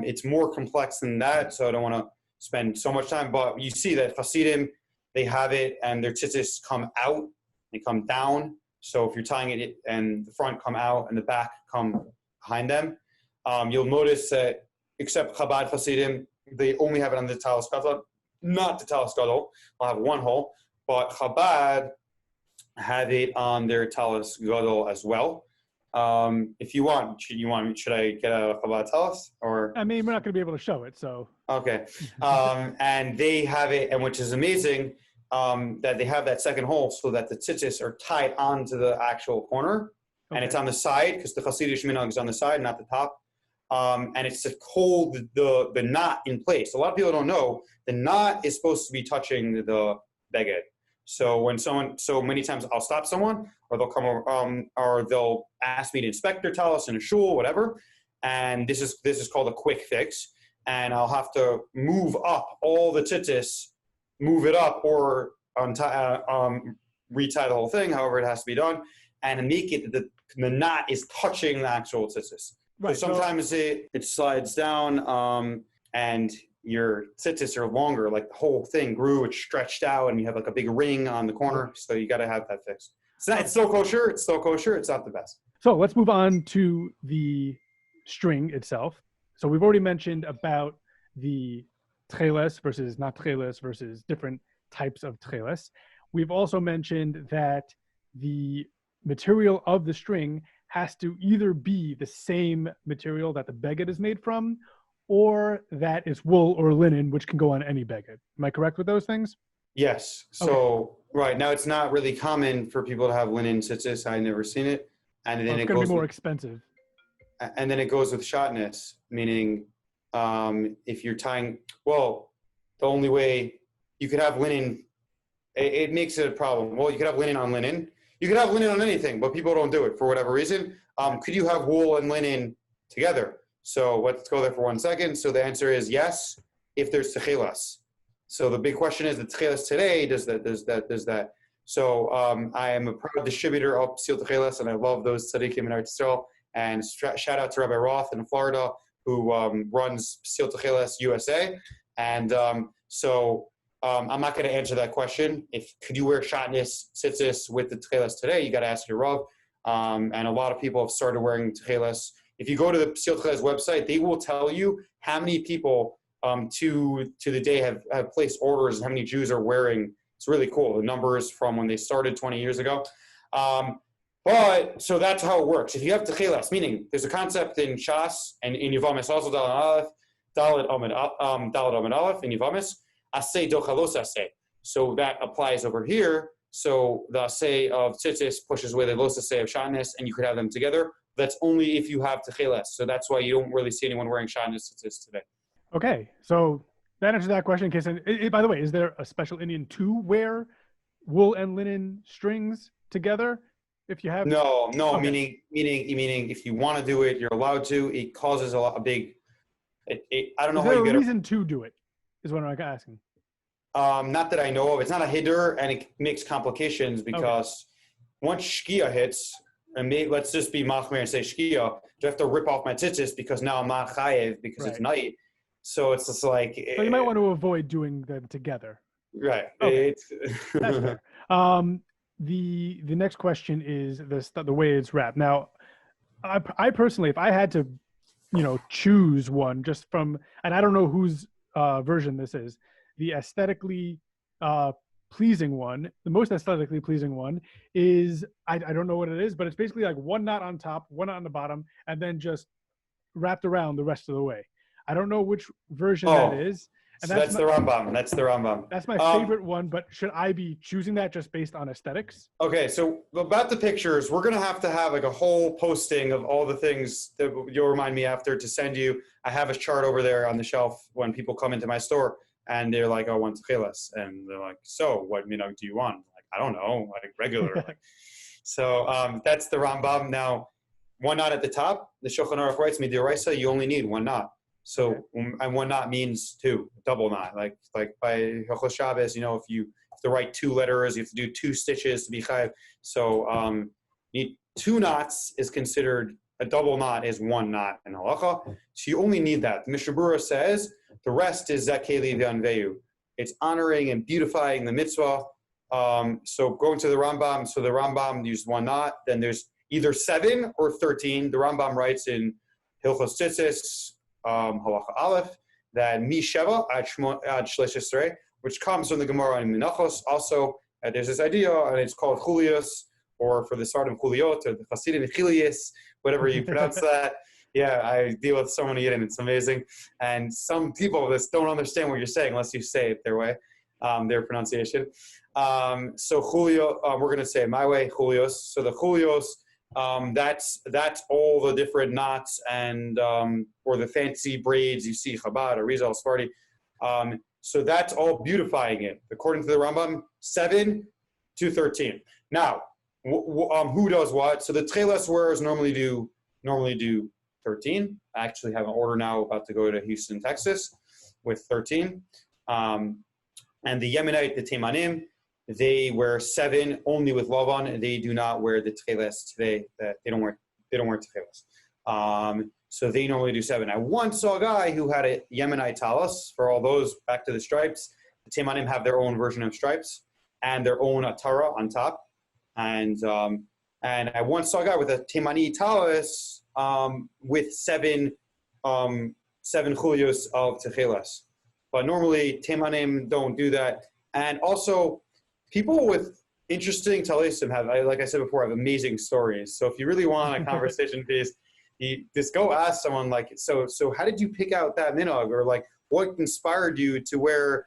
It's more complex than that, so I don't want to spend so much time. But you see that Hasidim, they have it, and their tzitzis come out, they come down. So if you're tying it, and the front come out, and the back come behind them, you'll notice that except Chabad Hasidim, they only have it on the tallis katan, not the tallis gadol. They'll have 1 hole, but Chabad have it on their tallis gadol as well. If you want, should I get a Chabad tallis? Or I mean, we're not going to be able to show it, so okay. And they have it, and which is amazing, that they have that second hole so that the tzitzis are tied onto the actual corner, and it's on the side because the Hasidic minhag is on the side, not the top. And it's to hold the knot in place. A lot of people don't know the knot is supposed to be touching the beged, So so many times I'll stop someone, or they'll come over, or they'll ask me to inspect their tallis in a shul, whatever. And this is called a quick fix. And I'll have to move up all the tzitzis, move it up, or retie the whole thing, however it has to be done, and make it that the knot is touching the actual tzitzis. Right. So sometimes it slides down, and your tzitzis are longer, like the whole thing grew, it's stretched out, and you have like a big ring on the corner. So you got to have that fixed. It's still kosher. It's still kosher. It's not the best. So let's move on to the string itself. So we've already mentioned about the tcheles versus not tcheles versus different types of tcheles. We've also mentioned that the material of the string has to either be the same material that the beged is made from, or that it's wool or linen, which can go on any beged. Am I correct with those things? Yes. So, right now it's not really common for people to have linen tzitzis. I've never seen it. And then it's going to be more expensive. And then it goes with shotness, meaning if you're tying, well, the only way you could have linen, it makes it a problem. Well, you could have linen on linen. You could have linen on anything, but people don't do it for whatever reason. Could you have wool and linen together? So let's go there for 1 second. So the answer is yes, if there's techelas. So the big question is the techelas today, does that. So I am a proud distributor of Psil Techelas, and I love those tzaddikim in Eretz Yisrael. And shout out to Rabbi Roth in Florida, who runs Psil Techelas USA. And so I'm not going to answer that question. Could you wear shotness tzitzis with the techelas today? You got to ask your Rav. And a lot of people have started wearing techelas. If you go to the Psil Techelas website, they will tell you how many people to the day have placed orders and how many Jews are wearing. It's really cool. The numbers from when they started 20 years ago. But so that's how it works. If you have techelas, meaning there's a concept in Shas and in Yevamis, also Dalet Amid Aleph in Yevamis, Aseh dochalos aseh. So that applies over here. So the aseh of tzitzis pushes away the los aseh of shatnez, and you could have them together. That's only if you have techelas. So that's why you don't really see anyone wearing shatnez tzitzis today. Okay, so that answers that question. In case, by the way, is there a special Indian to wear wool and linen strings together? If you have no, okay. meaning if you want to do it, you're allowed to. It causes a big. I don't know how you get. Is there a reason to do it? Is what I'm asking. Not that I know of. It's not a hider, and it makes complications because once Shkia hits, and let's just be machmir and say Shkia, do I have to rip off my tzitzis because now I'm not chayev because it's night. So it's just like. So you might want to avoid doing them together. Right. Okay. That's fair. The next question is the way it's wrapped. Now, I personally, if I had to, choose one just from, and I don't know whose version this is, the aesthetically pleasing one, the most aesthetically pleasing one is, I don't know what it is, but it's basically like one knot on top, one knot on the bottom, and then just wrapped around the rest of the way. I don't know which version that is. And so that's the Rambam. That's the Rambam. That's my favorite one, but should I be choosing that just based on aesthetics? Okay, so about the pictures, we're going to have like a whole posting of all the things that you'll remind me after to send you. I have a chart over there on the shelf when people come into my store and they're like, "Oh, I want techelas." And they're like, "So what, do you want?" Like, I don't know, like regular. So that's the Rambam. Now, one knot at the top, the Shulchan Aruch writes, Midoraisa, you only need one knot. So, and one knot means two, double knot. Like by Hilchos Shabbos, if you have to write 2 letters, you have to do 2 stitches to be chayav. So, need 2 knots is considered, a double knot is 1 knot in halacha. So you only need that. The Mishnah Berurah says the rest is zakeli v'anveyu. It's honoring and beautifying the mitzvah. So going to the Rambam, so the Rambam used 1 knot. Then there's either 7 or 13. The Rambam writes in Hilchos Tzitzis, Halacha Aleph, that Mi Sheva ad Shlesh Esrei, which comes from the Gemara in Menachos. Also, there's this idea, and it's called Chulios, or for the Sardim Chuliot, or the Hasidim Chilius, whatever you pronounce that. Yeah, I deal with so many Yidden, it's amazing. And some people just don't understand what you're saying unless you say it their way, their pronunciation. So Julio, we're going to say it my way, Julios. So the Julios, that's all the different knots and or the fancy braids you see, Chabad, Arizal, Sephardi. So that's all beautifying it. According to the Rambam, 7 2:13. Now, who does what? So the Tallis wearers normally do 13. I actually have an order now about to go to Houston, Texas, with 13. And the Yemenite, the Teimanim, they wear 7 only with Lavan. They do not wear the Tallis today. They don't wear Tallis. So they normally do 7. I once saw a guy who had a Yemenite Tallis for all those back to the stripes. The Teimanim have their own version of stripes and their own atara on top. And I once saw a guy with a Teimani Tallis with 7 chulios of Techelas. But normally Teimanim don't do that. And also, people with interesting Tallisim like I said before, have amazing stories. So if you really want a conversation piece, you just go ask someone like, so how did you pick out that minhag, or like what inspired you to wear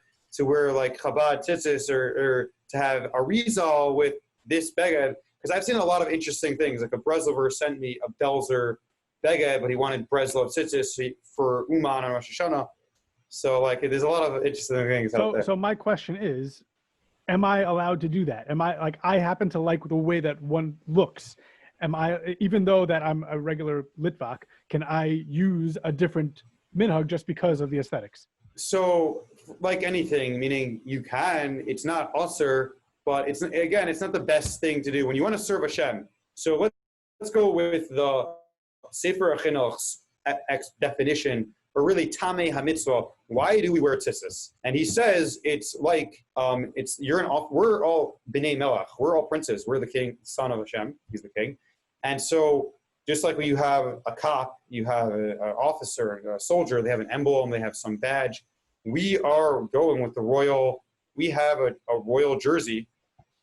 like Chabad Tzitzis, or to have a Rizal with this beged? Because I've seen a lot of interesting things. Like a Breslover sent me a Belzer beged, but he wanted Breslov Tzitzis for Uman and Rosh Hashanah. So like there's a lot of interesting things out there. So my question is, am I allowed to do that? Am I like, I happen to like the way that one looks. Am I, even though that I'm a regular Litvak, can I use a different minhag just because of the aesthetics? So like anything, meaning you can, it's not usher, but it's not the best thing to do when you want to serve Hashem. So let's go with the Sefer HaChinuch's definition, or really Tamei HaMitzvah. Why do we wear tzitzis? And he says it's like we're all B'nai Melech, we're all princes, we're the king, son of Hashem, he's the king. And so just like when you have a cop, you have an officer, a soldier, they have an emblem, they have some badge. We are going with we have a royal jersey,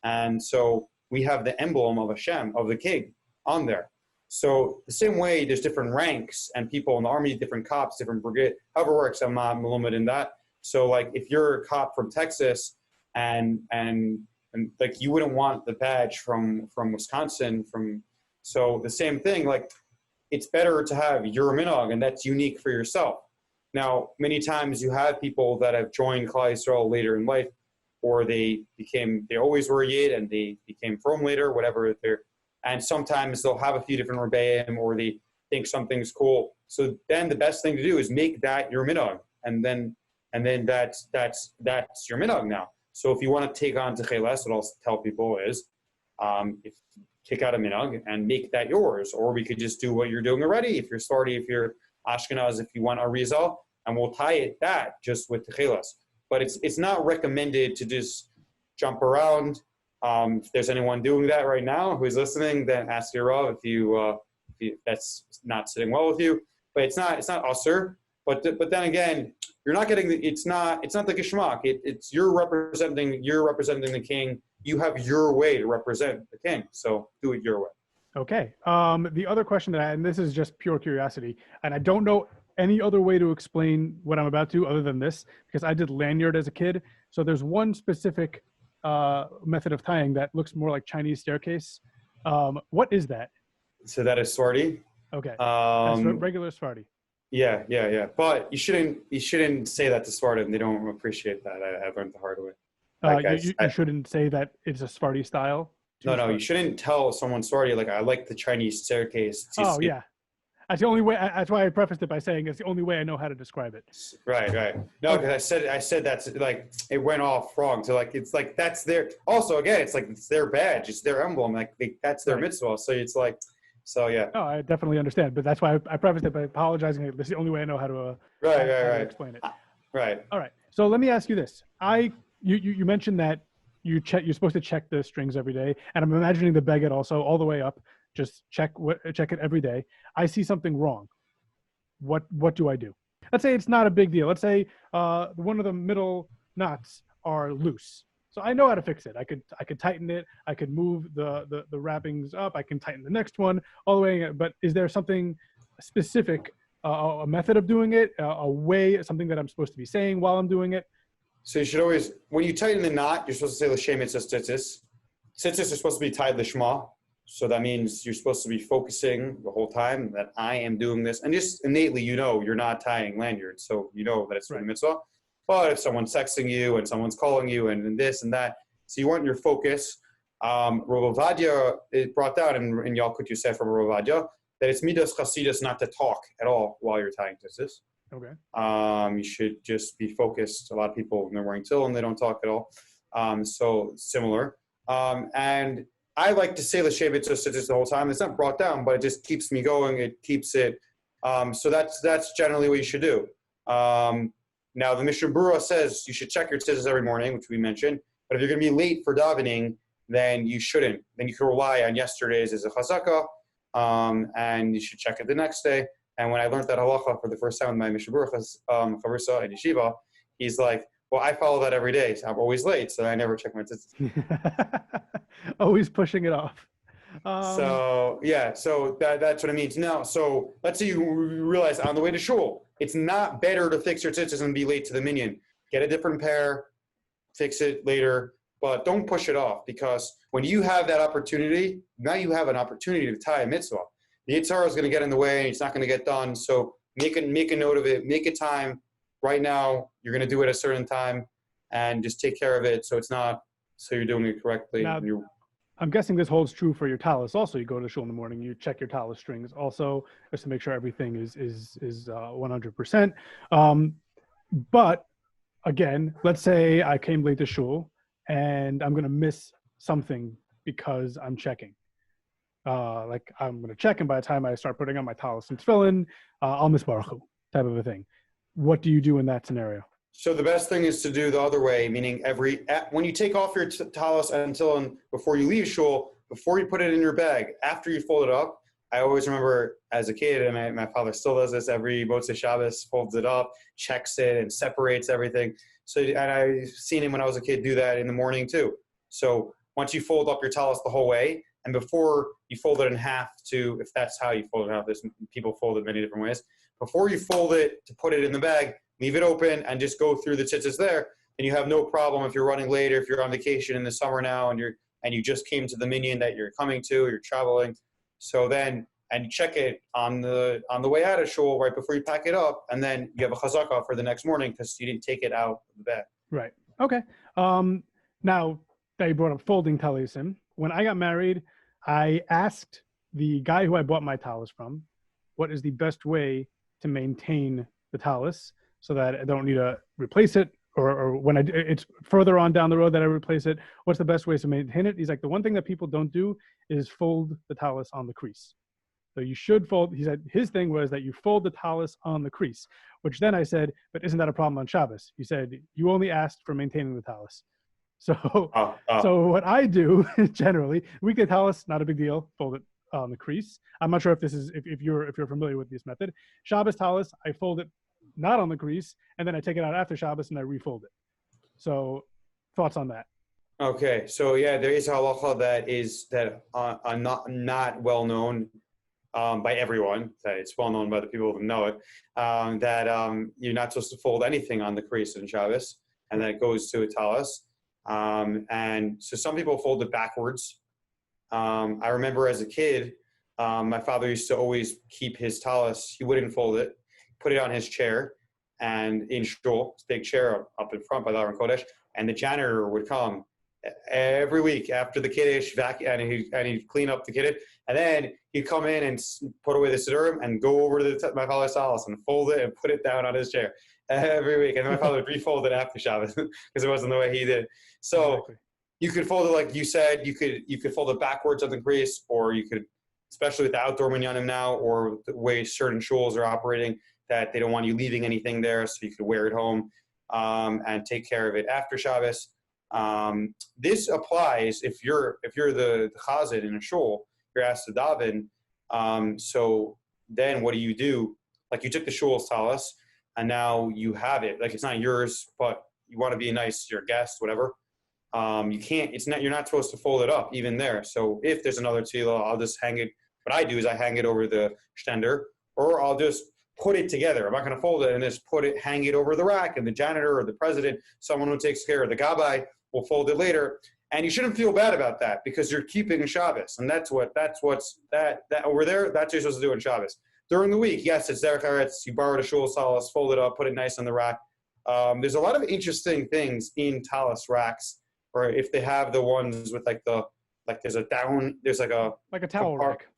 and so we have the emblem of Hashem, of the king, on there. So the same way, there's different ranks and people in the army, different cops, different brigade, however it works. I'm not malumid in that. So like if you're a cop from Texas and like you wouldn't want the badge from Wisconsin, so the same thing, like it's better to have your minhag, and that's unique for yourself. Now, many times you have people that have joined Klal Yisrael later in life, or they always were Yid and they became from later, whatever and sometimes they'll have a few different rebbeim, or they think something's cool. So then the best thing to do is make that your minhag, and then that's your minhag now. So if you want to take on Techeles, what I'll tell people is, if kick out a minhag and make that yours, or we could just do what you're doing already. If you're Sephardi, if you're Ashkenaz, if you want a Rizal, and we'll tie that just with Techeles. But it's not recommended to just jump around. If there's anyone doing that right now who's listening, then ask your Rav if that's not sitting well with you. But it's not usher. But then again, you're not getting it's not the geschmack. It's you're representing the king. You have your way to represent the king. So do it your way. Okay. The other question and this is just pure curiosity, and I don't know any other way to explain what I'm about to other than this, because I did lanyard as a kid. So there's one specific method of tying that looks more like Chinese staircase. What is that? So that is Sephardi. Okay. That's regular Sephardi. Yeah. But you shouldn't say that to Sephardim. They don't appreciate that. I learned the hard way. You shouldn't say that it's a Sephardi style. No, you shouldn't tell someone Sephardi, like, I like the Chinese staircase. Yeah. That's the only way. That's why I prefaced it by saying it's the only way I know how to describe it. Right. No, because I said that's like it went off wrong. So like it's like that's their. Also, again, it's like it's their badge, it's their emblem. Like that's their mitzvah. So it's like, so yeah. No, I definitely understand, but that's why I prefaced it by apologizing. It's the only way I know how to explain it. Right. All right. So let me ask you this. You mentioned that you're supposed to check the strings every day, and I'm imagining the beged also all the way up. Just check it every day. I see something wrong. What do I do? Let's say it's not a big deal. Let's say one of the middle knots are loose. So I know how to fix it. I could tighten it. I could move the wrappings up. I can tighten the next one all the way. But is there something specific, a method of doing it, a way, something that I'm supposed to be saying while I'm doing it? So you should always, when you tighten the knot, you're supposed to say l'shem mitzvah tzitzis. Tzitzis are supposed to be tied l'shma. So that means you're supposed to be focusing the whole time that I am doing this. And just innately, you're not tying lanyards. So you know that it's for the mitzvah. But if someone's texting you and someone's calling you and this and that, so you want your focus. Rav Ovadia, it brought down in Yalkut Yosef from Rav Ovadia that it's midas chasidus not to talk at all while you're tying tzitzis. Okay. You should just be focused. A lot of people, when they're wearing tefillin, they don't talk at all. So similar. And I like to say l'shem tzitzis the whole time. It's not brought down, but it just keeps me going. It keeps it. So that's generally what you should do. Now, the Mishnah Berurah says you should check your tzitzis every morning, which we mentioned. But if you're going to be late for davening, then you shouldn't. Then you can rely on yesterday's as a chazaka, and you should check it the next day. And when I learned that halacha for the first time with my Mishnah Berurah Chavrusa in yeshiva, he's like, well, I follow that every day. So I'm always late, so I never check my tzitzis. Always pushing it off. So that's what it means. Now, so let's say you realize on the way to shul, it's not better to fix your tzitzis and be late to the minyan. Get a different pair, fix it later, but don't push it off, because when you have that opportunity, now you have an opportunity to tie a mitzvah. The Yitzhar is going to get in the way and it's not going to get done. So make a note of it, make a time. Right now, you're going to do it at a certain time and just take care of it so it's not, so you're doing it correctly. Now, I'm guessing this holds true for your tallis also. You go to shul in the morning, you check your tallis strings also, just to make sure everything is 100%. But again, let's say I came late to shul and I'm going to miss something because I'm checking. Like I'm going to check, and by the time I start putting on my tallis and tefillin, I'll miss Baruch Hu, type of a thing. What do you do in that scenario? So the best thing is to do the other way, meaning when you take off your tallis and tefillin before you leave shul, before you put it in your bag, after you fold it up. I always remember as a kid, and my father still does this every Motzei Shabbos, folds it up, checks it, and separates everything. So, and I've seen him when I was a kid do that in the morning too. So once you fold up your tallis the whole way, and before you fold it in half to, if that's how you fold it out, there's people fold it many different ways. Before you fold it to put it in the bag, leave it open and just go through the tzitzis there. And you have no problem if you're running late, or if you're on vacation in the summer now and you just came to the minyan that you're coming to, or you're traveling. So then, and you check it on the way out of shul right before you pack it up, and then you have a chazakah for the next morning because you didn't take it out of the bag. Right. Okay. Now that you brought up folding talisim, when I got married, I asked the guy who I bought my tallis from, what is the best way to maintain the tallis so that I don't need to replace it, or when it's further on down the road that I replace it, what's the best way to maintain it? He's like, the one thing that people don't do is fold the tallis on the crease. So you should fold, he said his thing was that you fold the tallis on the crease, which then I said, but isn't that a problem on Shabbos? He said, you only asked for maintaining the tallis. So so what I do generally, weekday tallis, not a big deal, fold it on the crease. I'm not sure if this is, if you're familiar with this method. Shabbos tallis, I fold it not on the crease, and then I take it out after Shabbos and I refold it. So thoughts on that? Okay, so yeah, there is a halacha that are not well known by everyone. That it's well known by the people who know it. That you're not supposed to fold anything on the crease in Shabbos, and then it goes to a tallis. And so some people fold it backwards. I remember as a kid, my father used to always keep his tallis. He wouldn't fold it, put it on his chair, and in shul, his big chair up in front by the Aron Kodesh, and the janitor would come every week after the kiddush, and he'd clean up the kiddush, and then he'd come in and put away the siddurim and go over to my father's tallis and fold it and put it down on his chair every week. And then my father would refold it after Shabbos because it wasn't the way he did. So exactly. You could fold it like you said. You could fold it backwards on the crease, or you could, especially with the outdoor minyanim now, or the way certain shuls are operating, that they don't want you leaving anything there, so you could wear it home and take care of it after Shabbos. This applies if you're the chazan in a shul, you're asked to daven. So then what do? Like you took the shul's tallis, and now you have it. Like it's not yours, but you want to be nice to your guest, whatever. You can't. You're not supposed to fold it up even there. So if there's another tefillah, I'll just hang it. What I do is I hang it over the stender, or I'll just put it together. I'm not going to fold it and just hang it over the rack, and the janitor or the president, someone who takes care of the gabbai, will fold it later. And you shouldn't feel bad about that because you're keeping Shabbos, and that's over there. That's what you're supposed to do in Shabbos. During the week, yes, it's derech eretz. You borrowed a shul tallis, fold it up, put it nice on the rack. There's a lot of interesting things in tallis racks, or if they have the ones with like the like there's a towel rack.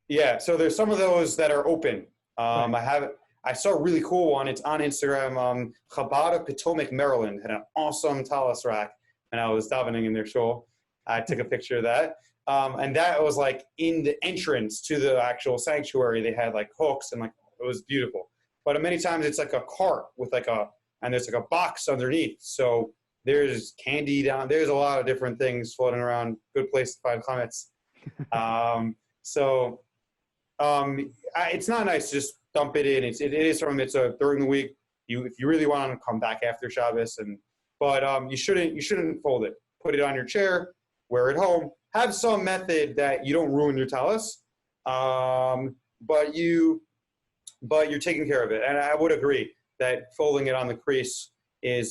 Yeah, so there's some of those that are open. Right. I saw a really cool one. It's on Instagram. Chabad of Potomac, Maryland had an awesome tallis rack, and I was davening in their shul. I took a picture of that. And that was like in the entrance to the actual sanctuary. They had like hooks and like it was beautiful. But many times it's like a cart with and there's like a box underneath. So there's candy down. There's a lot of different things floating around. Good place to find comments. It's not nice to just dump it in. It is from mitzvah during the week. If you really want to come back after Shabbos, but you shouldn't fold it. Put it on your chair, wear it home. Have some method that you don't ruin your tallis, but you're taking care of it. And I would agree that folding it on the crease it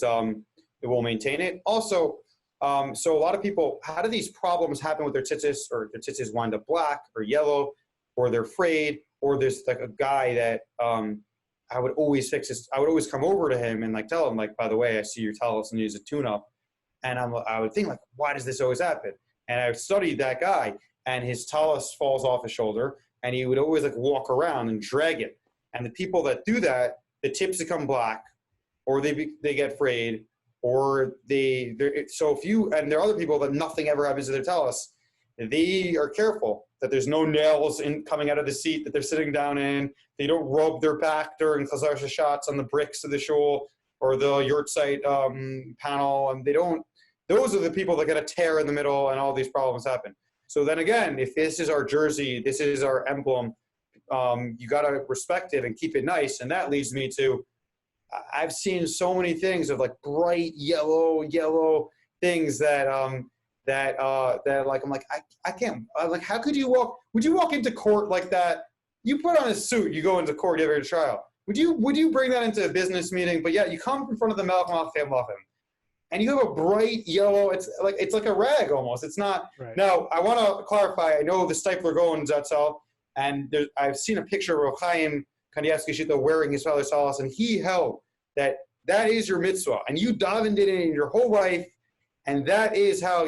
will maintain it. Also, so a lot of people, how do these problems happen with their tzitzis, or their tzitzis wind up black or yellow, or they're frayed, or there's like a guy that I would always fix this. I would always come over to him and like tell him like, by the way, I see your tallis needs a tune-up. And I would think like, why does this always happen? And I studied that guy, and his tallis falls off his shoulder, and he would always like walk around and drag it. And the people that do that, the tips become black, or they get frayed, or and there are other people that nothing ever happens to their tallis. They are careful that there's no nails coming out of the seat that they're sitting down in. They don't rub their back during chazar shots on the bricks of the shul or the yurtzeit panel, and they don't. Those are the people that get a tear in the middle, and all these problems happen. So then again, if this is our jersey, this is our emblem, you got to respect it and keep it nice. And that leads me to, I've seen so many things of like bright yellow things that like, I'm like, I can't, I'm like, how could you would you walk into court like that? You put on a suit, you go into court, you have your trial. Would you bring that into a business meeting? But yeah, you come in front of the Melech Malachim, and you have a bright yellow, it's like a rag almost. It's not. Right. Now, I want to clarify, I know the Stipler Goen Zatzal, and I've seen a picture of Chaim Kanievsky Shita wearing his father's tallis, and he held that is your mitzvah, and you davened it in your whole life, and that is how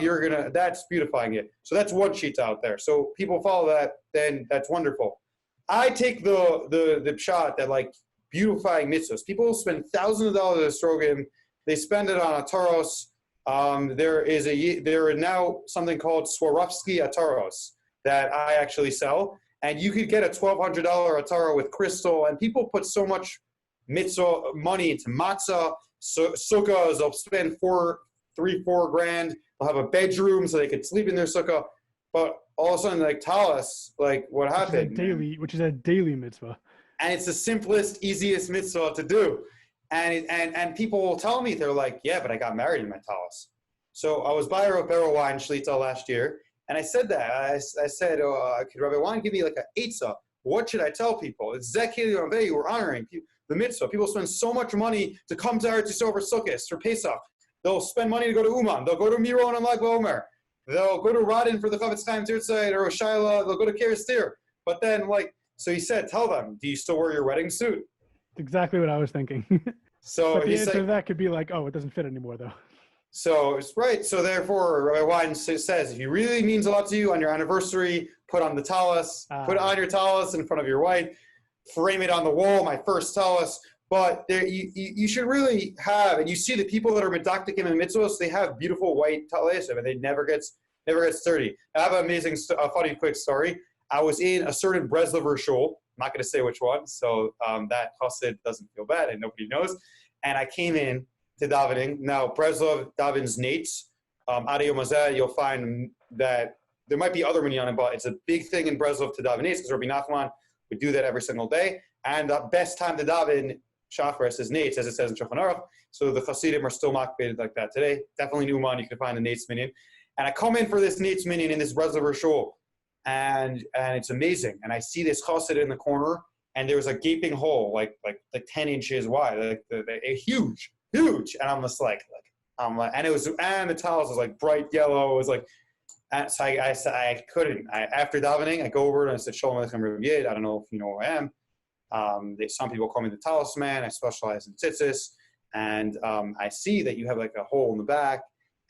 that's beautifying it. So that's one sheet out there. So people follow that, then that's wonderful. I take the shot that like beautifying mitzvahs. People spend thousands of dollars at a Strogan. They spend it on ataros. There are now something called Swarovski ataros that I actually sell, and you could get a $1,200 ataro with crystal. And people put so much mitzvah money into matzah, sukkahs. They'll spend $4 grand. They'll have a bedroom so they could sleep in their sukkah. But all of a sudden, like tallis, like what happened? Which is a daily mitzvah. And it's the simplest, easiest mitzvah to do. And people will tell me, they're like, yeah, but I got married in my tallis. So I was by Rav Barrow Wine Shlita last year, and I said that. I said, could Rabbi Wine give me like an eitzah? What should I tell people? It's Zekeli Rabei, we're honoring the mitzvah. People spend so much money to come to Eretz Yisrael for Sukkot, for Pesach. They'll spend money to go to Uman. They'll go to Miron and Lag BaOmer. They'll go to Radin for the Chavetz Chaim Tirtzeit or Shaila. They'll go to Kiryas Tir. But then, so he said, tell them, do you still wear your wedding suit? Exactly what I was thinking. So but the answer to that could be like, oh, it doesn't fit anymore, though. So it's right. So therefore, Rabbi Wine says, if it really means a lot to you on your anniversary, put on the tallis, put on your tallis in front of your wife, frame it on the wall, my first tallis. But you should really have, and you see the people that are medaktikim and mitzvos, they have beautiful white tallis, and they never gets dirty. I have an amazing, funny, quick story. I was in a certain Breslover shul. I'm not going to say which one, so that Chassid doesn't feel bad, and nobody knows. And I came in to davening. Now, Breslov davens nates. Adiyom Hazeh, you'll find that there might be other minyanim, but it's a big thing in Breslov to daven nates, because Rabbi Nachman would do that every single day. And the best time to daven Shachris is nates, as it says in Shulchan Aruch. So the Chassidim are still makbid like that today. Definitely in Uman, you can find the nates minyan. And I come in for this nates minyan in this Breslover shul. And it's amazing. And I see this chassid in the corner, and there was a gaping hole, like 10 inches wide, huge. And I'm just like, and the tallis was like bright yellow. It was like, and so I couldn't. After davening, I go over and I said, Shalom Aleichem Rav Yid. I don't know if you know who I am. Some people call me the Tallis Man. I specialize in Tzitzis. And I see that you have like a hole in the back.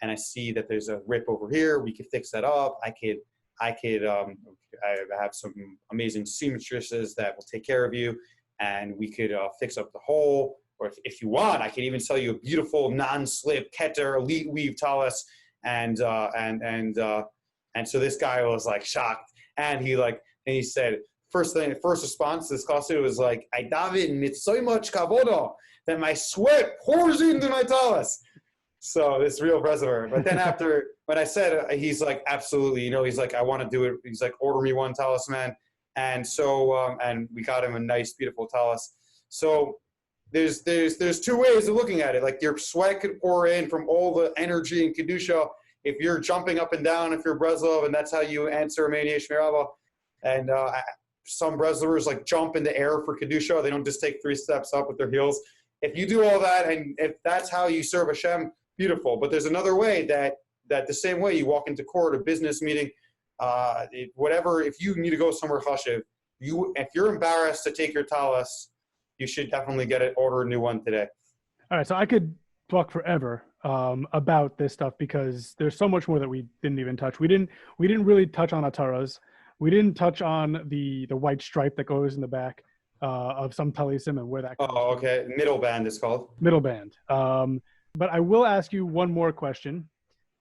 and I see that there's a rip over here, we could fix that up. I have some amazing seamstresses that will take care of you, and we could fix up the hole. Or if you want, I could even sell you a beautiful non-slip Keter elite weave tallis. And so this guy was like shocked, and he said, first response to this lawsuit was like, I daven with so much kavoda that my sweat pours into my tallis. So this real president. But then after, when I said, he's like, absolutely, he's like, I want to do it. He's like, order me one Tallis Man. And so, and we got him a nice, beautiful tallis. So there's two ways of looking at it. Like your sweat could pour in from all the energy and kedusha. If you're jumping up and down, if you're Breslov, and that's how you answer Mania Shmirava. And some Breslevers like jump in the air for kedusha. They don't just take 3 steps up with their heels. If you do all that, and if that's how you serve Hashem, beautiful. But there's another way that the same way you walk into court, a business meeting, whatever. If you need to go somewhere chashiv, if you're embarrassed to take your tallis, you should definitely order a new one today. All right, so I could talk forever about this stuff because there's so much more that we didn't even touch. We didn't really touch on ataras. We didn't touch on the white stripe that goes in the back of some talisim and where that comes from. Okay. Middle band is called. Middle band. But I will ask you one more question,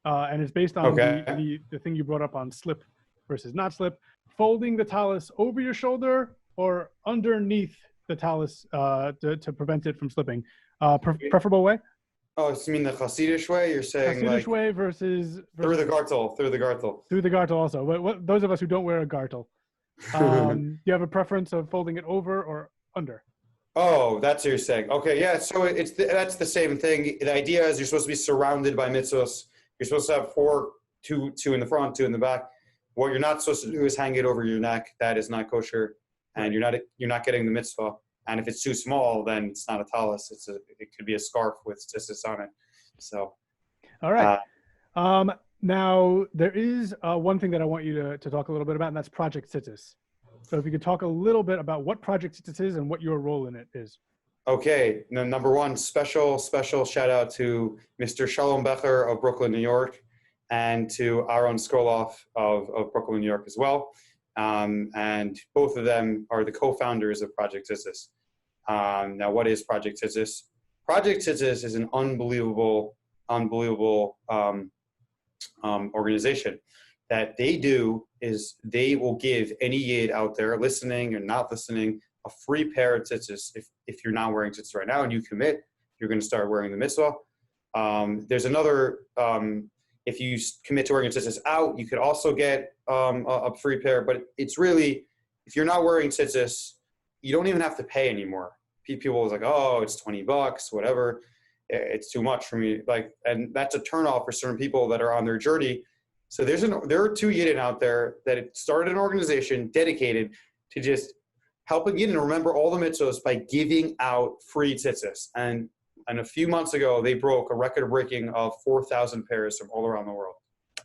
and it's based on the thing you brought up on slip versus not slip. Folding the tallis over your shoulder or underneath the tallis to prevent it from slipping. Preferable way? Oh, so you mean the Hasidish way? You're saying Hasidish way versus through the gartel. Through the gartel also. But those of us who don't wear a gartel, do you have a preference of folding it over or under? Oh, that's what you're saying. Okay, yeah. So that's the same thing. The idea is you're supposed to be surrounded by mitzvahs. You're supposed to have two in the front, 2 in the back. What you're not supposed to do is hang it over your neck. That is not kosher, and you're not getting the mitzvah. And if it's too small, then it's not a tallis. It could be a scarf with tzitzis on it. So, all right. Now there is one thing that I want you to talk a little bit about, and that's Project Tzitzis. So if you could talk a little bit about what Project Tzitzis is and what your role in it is. Okay. Now, number one, special shout out to Mr. Shalom Becher of Brooklyn, New York, and to Aaron Skoloff of Brooklyn, New York as well. And both of them are the co-founders of Project Tzitzis. Now, what is Project Tzitzis? Project Tzitzis is an unbelievable organization. That they do is they will give any yid out there listening or not listening a free pair of tzitzis. If you're not wearing tzitzis right now and you commit, you're going to start wearing the mitzvah. There's another, if you commit to wearing tzitzis out, you could also get a free pair. But it's really, if you're not wearing tzitzis, you don't even have to pay anymore. People was like, oh, it's $20, whatever. It's too much for me. And that's a turnoff for certain people that are on their journey. So there are 2 Yidden out there that started an organization dedicated to just helping Yidden remember all the mitzvahs by giving out free tzitzis. And a few months ago, they broke a record-breaking of 4,000 pairs from all around the world.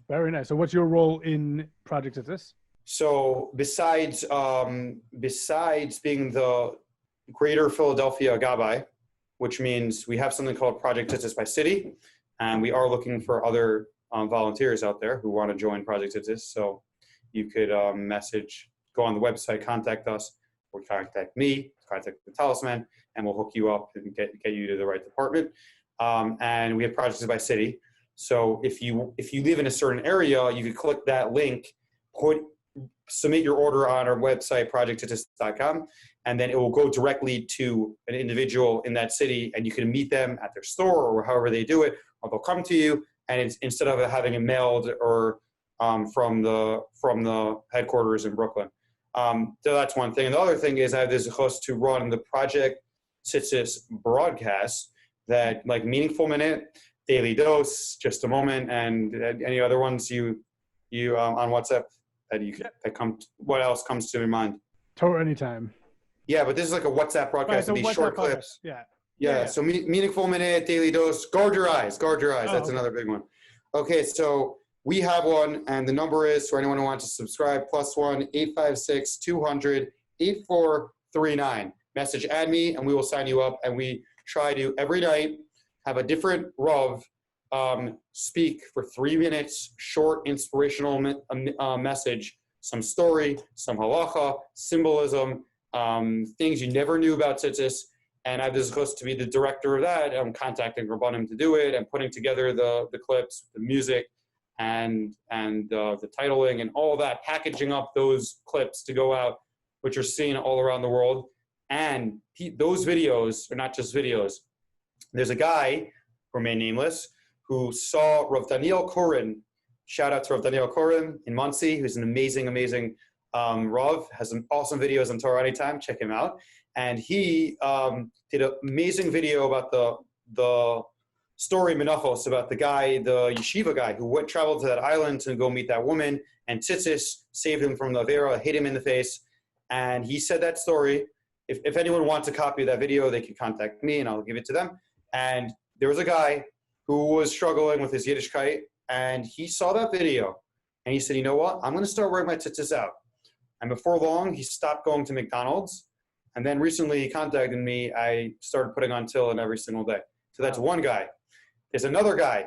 Very nice. So what's your role in Project Tzitzis? So besides being the Greater Philadelphia Gabbai, which means we have something called Project Tzitzis by City, and we are looking for other volunteers out there who want to join Project Tzitzis. So you could go on the website, contact us, or contact me, contact the Tallis Man, and we'll hook you up and get you to the right department. And we have Project Tzitzis by City. So if you live in a certain area, you could click that link, submit your order on our website, projecttzitzis.com, and then it will go directly to an individual in that city, and you can meet them at their store or however they do it, or they'll come to you. And it's, instead of having it mailed or from the headquarters in Brooklyn. So that's one thing. And the other thing is I have this host to run the Project Tzitzis broadcast that like Meaningful Minute, Daily Dose, Just a Moment, and any other ones you on WhatsApp what else comes to your mind? Torah Anytime. Yeah, but this is like a WhatsApp broadcast. Right, so these short clips. Yeah. So Meaningful Minute, Daily Dose, guard your eyes. That's another big one. Okay, so we have one, and the number is, for anyone who wants to subscribe, +1 856 200 8439. Message add me, and we will sign you up. And we try to every night have a different Rav speak for 3 minutes, short inspirational message, some story, some halacha, symbolism, things you never knew about tzitzis. And I've been supposed to be the director of that. I'm contacting Rabbanim to do it and putting together the clips, the music, and the titling and all that, packaging up those clips to go out, which are seen all around the world. And those videos are not just videos. There's a guy, remain nameless, who saw Rav Daniel Koren. Shout out to Rav Daniel Koren in Monsey, who's an amazing, amazing Rav, has some awesome videos on Torah Anytime. Check him out. And he did an amazing video about the story Menachos, about the guy, the yeshiva guy, who traveled to that island to go meet that woman, and Tzitzis saved him from the Avera, hit him in the face. And he said that story. If anyone wants a copy of that video, they can contact me and I'll give it to them. And there was a guy who was struggling with his Yiddishkeit, and he saw that video, and he said, you know what? I'm going to start wearing my tzitzis out. And before long, he stopped going to McDonald's. And then recently he contacted me. I started putting on tefillin every single day. So that's one guy. There's another guy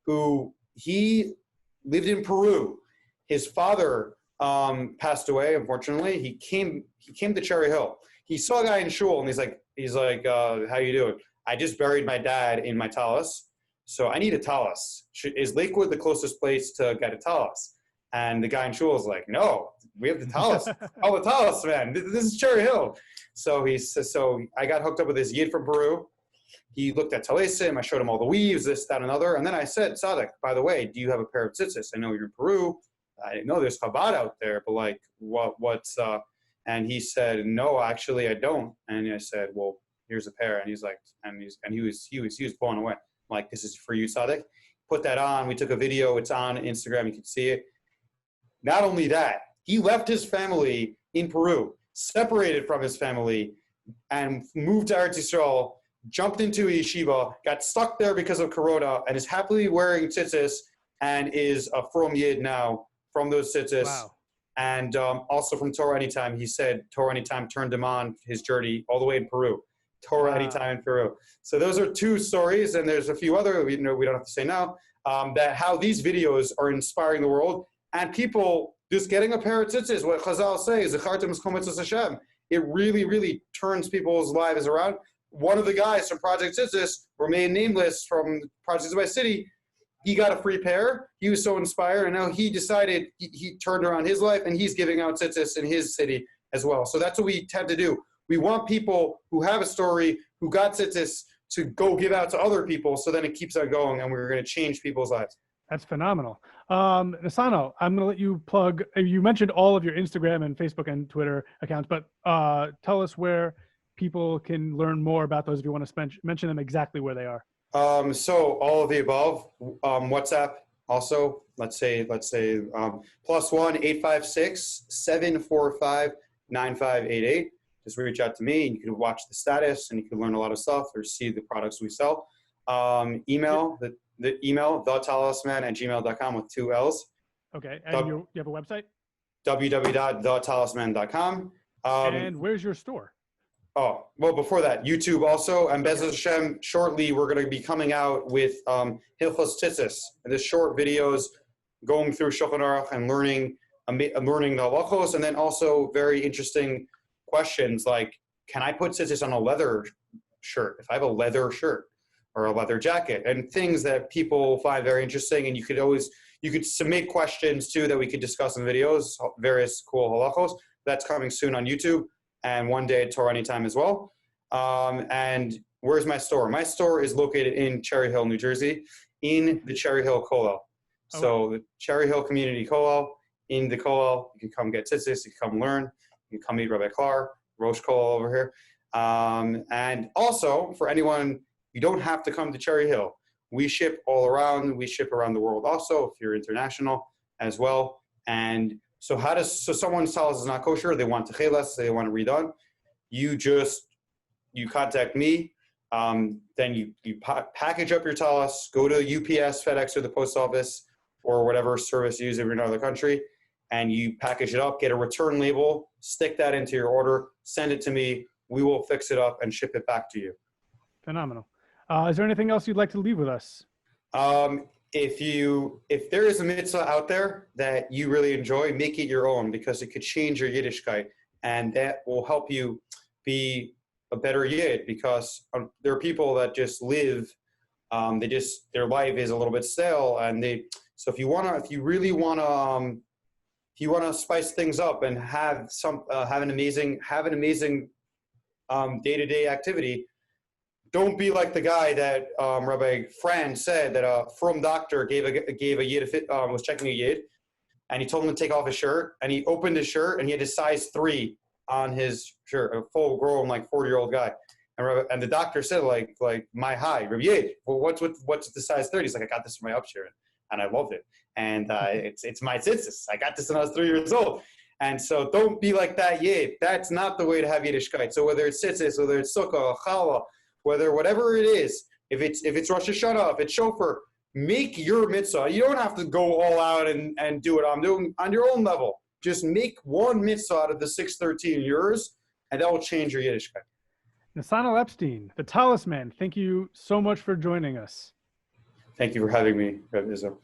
who he lived in Peru. His father passed away, unfortunately. He came to Cherry Hill. He saw a guy in shul, and he's like, how you doing? I just buried my dad in my tallis, so I need a tallis. Is Lakewood the closest place to get a tallis? And the guy in shul is like, no, we have the tallis. Oh, the tallis, man. This is Cherry Hill. So I got hooked up with this yid from Peru. He looked at Tallis Man. I showed him all the weaves, this, that, and other. And then I said, Sadek, by the way, do you have a pair of tzitzis? I know you're in Peru. I didn't know there's Chabad out there, but like, what's and he said, no, actually I don't. And I said, well, here's a pair. And he's like, he was blown away. I'm like, this is for you, Sadek. Put that on. We took a video. It's on Instagram. You can see it. Not only that, he left his family in Peru, separated from his family, and moved to Eretz Yisrael, jumped into a yeshiva, got stuck there because of Corona, and is happily wearing tzitzis, and is a from yid now from those tzitzis. Wow. And also from Torah Anytime. He said Torah Anytime turned him on his journey all the way in Peru. Torah Anytime in Peru. So those are two stories, and there's a few other, we don't have to say now, that how these videos are inspiring the world, and people just getting a pair of tzitzis. What Chazal says, it really, really turns people's lives around. One of the guys from Project Tzitzis, remain nameless, from Project Tzitzis by City, he got a free pair. He was so inspired, and now he decided he turned around his life, and he's giving out tzitzis in his city as well. So that's what we tend to do. We want people who have a story, who got tzitzis, to go give out to other people, so then it keeps on going, and we're going to change people's lives. That's phenomenal. Nesanel, I'm going to let you plug. You mentioned all of your Instagram and Facebook and Twitter accounts, but tell us where people can learn more about those if you want to mention them exactly where they are. So all of the above, WhatsApp also, let's say +1 856 745 9588. Just reach out to me, and you can watch the status, and you can learn a lot of stuff or see the products we sell. Email, the email, thetalisman@gmail.com with 2 L's. Okay, and you have a website? www.thetalisman.com. And where's your store? Oh, well, before that, YouTube also. And Bezos Hashem, shortly, we're going to be coming out with Hilchos Tzitzis. And the short videos going through Shulchan Aruch and learning the halachos, and then also very interesting questions like, can I put tzitzis on a leather shirt if I have a leather shirt or a leather jacket? And things that people find very interesting. And you could submit questions too that we could discuss in videos, various cool halachos. That's coming soon on YouTube, and one day at Torah Anytime as well. And where's my store? My store is located in Cherry Hill, New Jersey, in the Cherry Hill Kollel. So the Cherry Hill Community Kollel, in the Kollel, you can come get tzitzis, you can come learn, you can come meet Rabbi Klar, Rosh Kollel over here. And also, for anyone, you don't have to come to Cherry Hill. We ship all around. We ship around the world also, if you're international as well. And so someone's tallis is not kosher, they want techelas, they want it redone. You contact me, then you package up your tallis, go to UPS, FedEx, or the post office, or whatever service you use if you're in another country, and you package it up, get a return label, stick that into your order, send it to me, we will fix it up and ship it back to you. Phenomenal. Is there anything else you'd like to leave with us? If there is a mitzvah out there that you really enjoy, make it your own, because it could change your Yiddishkeit, and that will help you be a better Yid, because there are people that just live, their life is a little bit stale, and if you really want to spice things up and have an amazing day-to-day activity, don't be like the guy that Rabbi Fran said that a frum doctor gave a Yid was checking a Yid, and he told him to take off his shirt, and he opened his shirt and he had a size 3 on his shirt, a full-grown 40-year-old guy, and the doctor said like my high, Rabbi Yid, well, what's the size 30? He's like, I got this from my upshir, and I loved it, and it's my Tzitzis. I got this when I was 3 years old. And so don't be like that Yid. That's not the way to have Yiddishkeit. So whether it's Tzitzis, whether it's Sukkah or Challah, whatever it is, if it's Rosh Hashanah, if it's Shofar, make your mitzvah. You don't have to go all out and do it on your own level. Just make one mitzvah out of the 613 yours, and that will change your Yiddishkeit. Nesanel Epstein, the Tallis Man, thank you so much for joining us. Thank you for having me, Rabbi Izzo.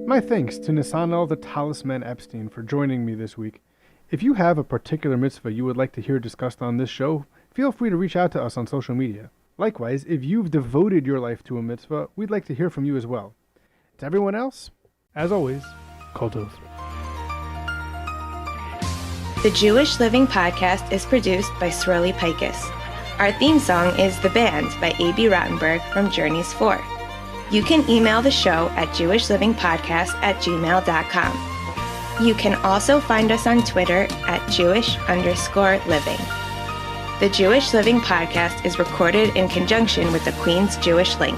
My thanks to Nesanel the Tallis Man Epstein for joining me this week. If you have a particular mitzvah you would like to hear discussed on this show, feel free to reach out to us on social media. Likewise, if you've devoted your life to a mitzvah, we'd like to hear from you as well. To everyone else, as always, Kol Tov. The Jewish Living Podcast is produced by Swirly Pikus. Our theme song is The Band by A.B. Rottenberg from Journeys 4. You can email the show at jewishlivingpodcast@gmail.com. You can also find us on Twitter at Jewish_living. The Jewish Living Podcast is recorded in conjunction with the Queen's Jewish Link.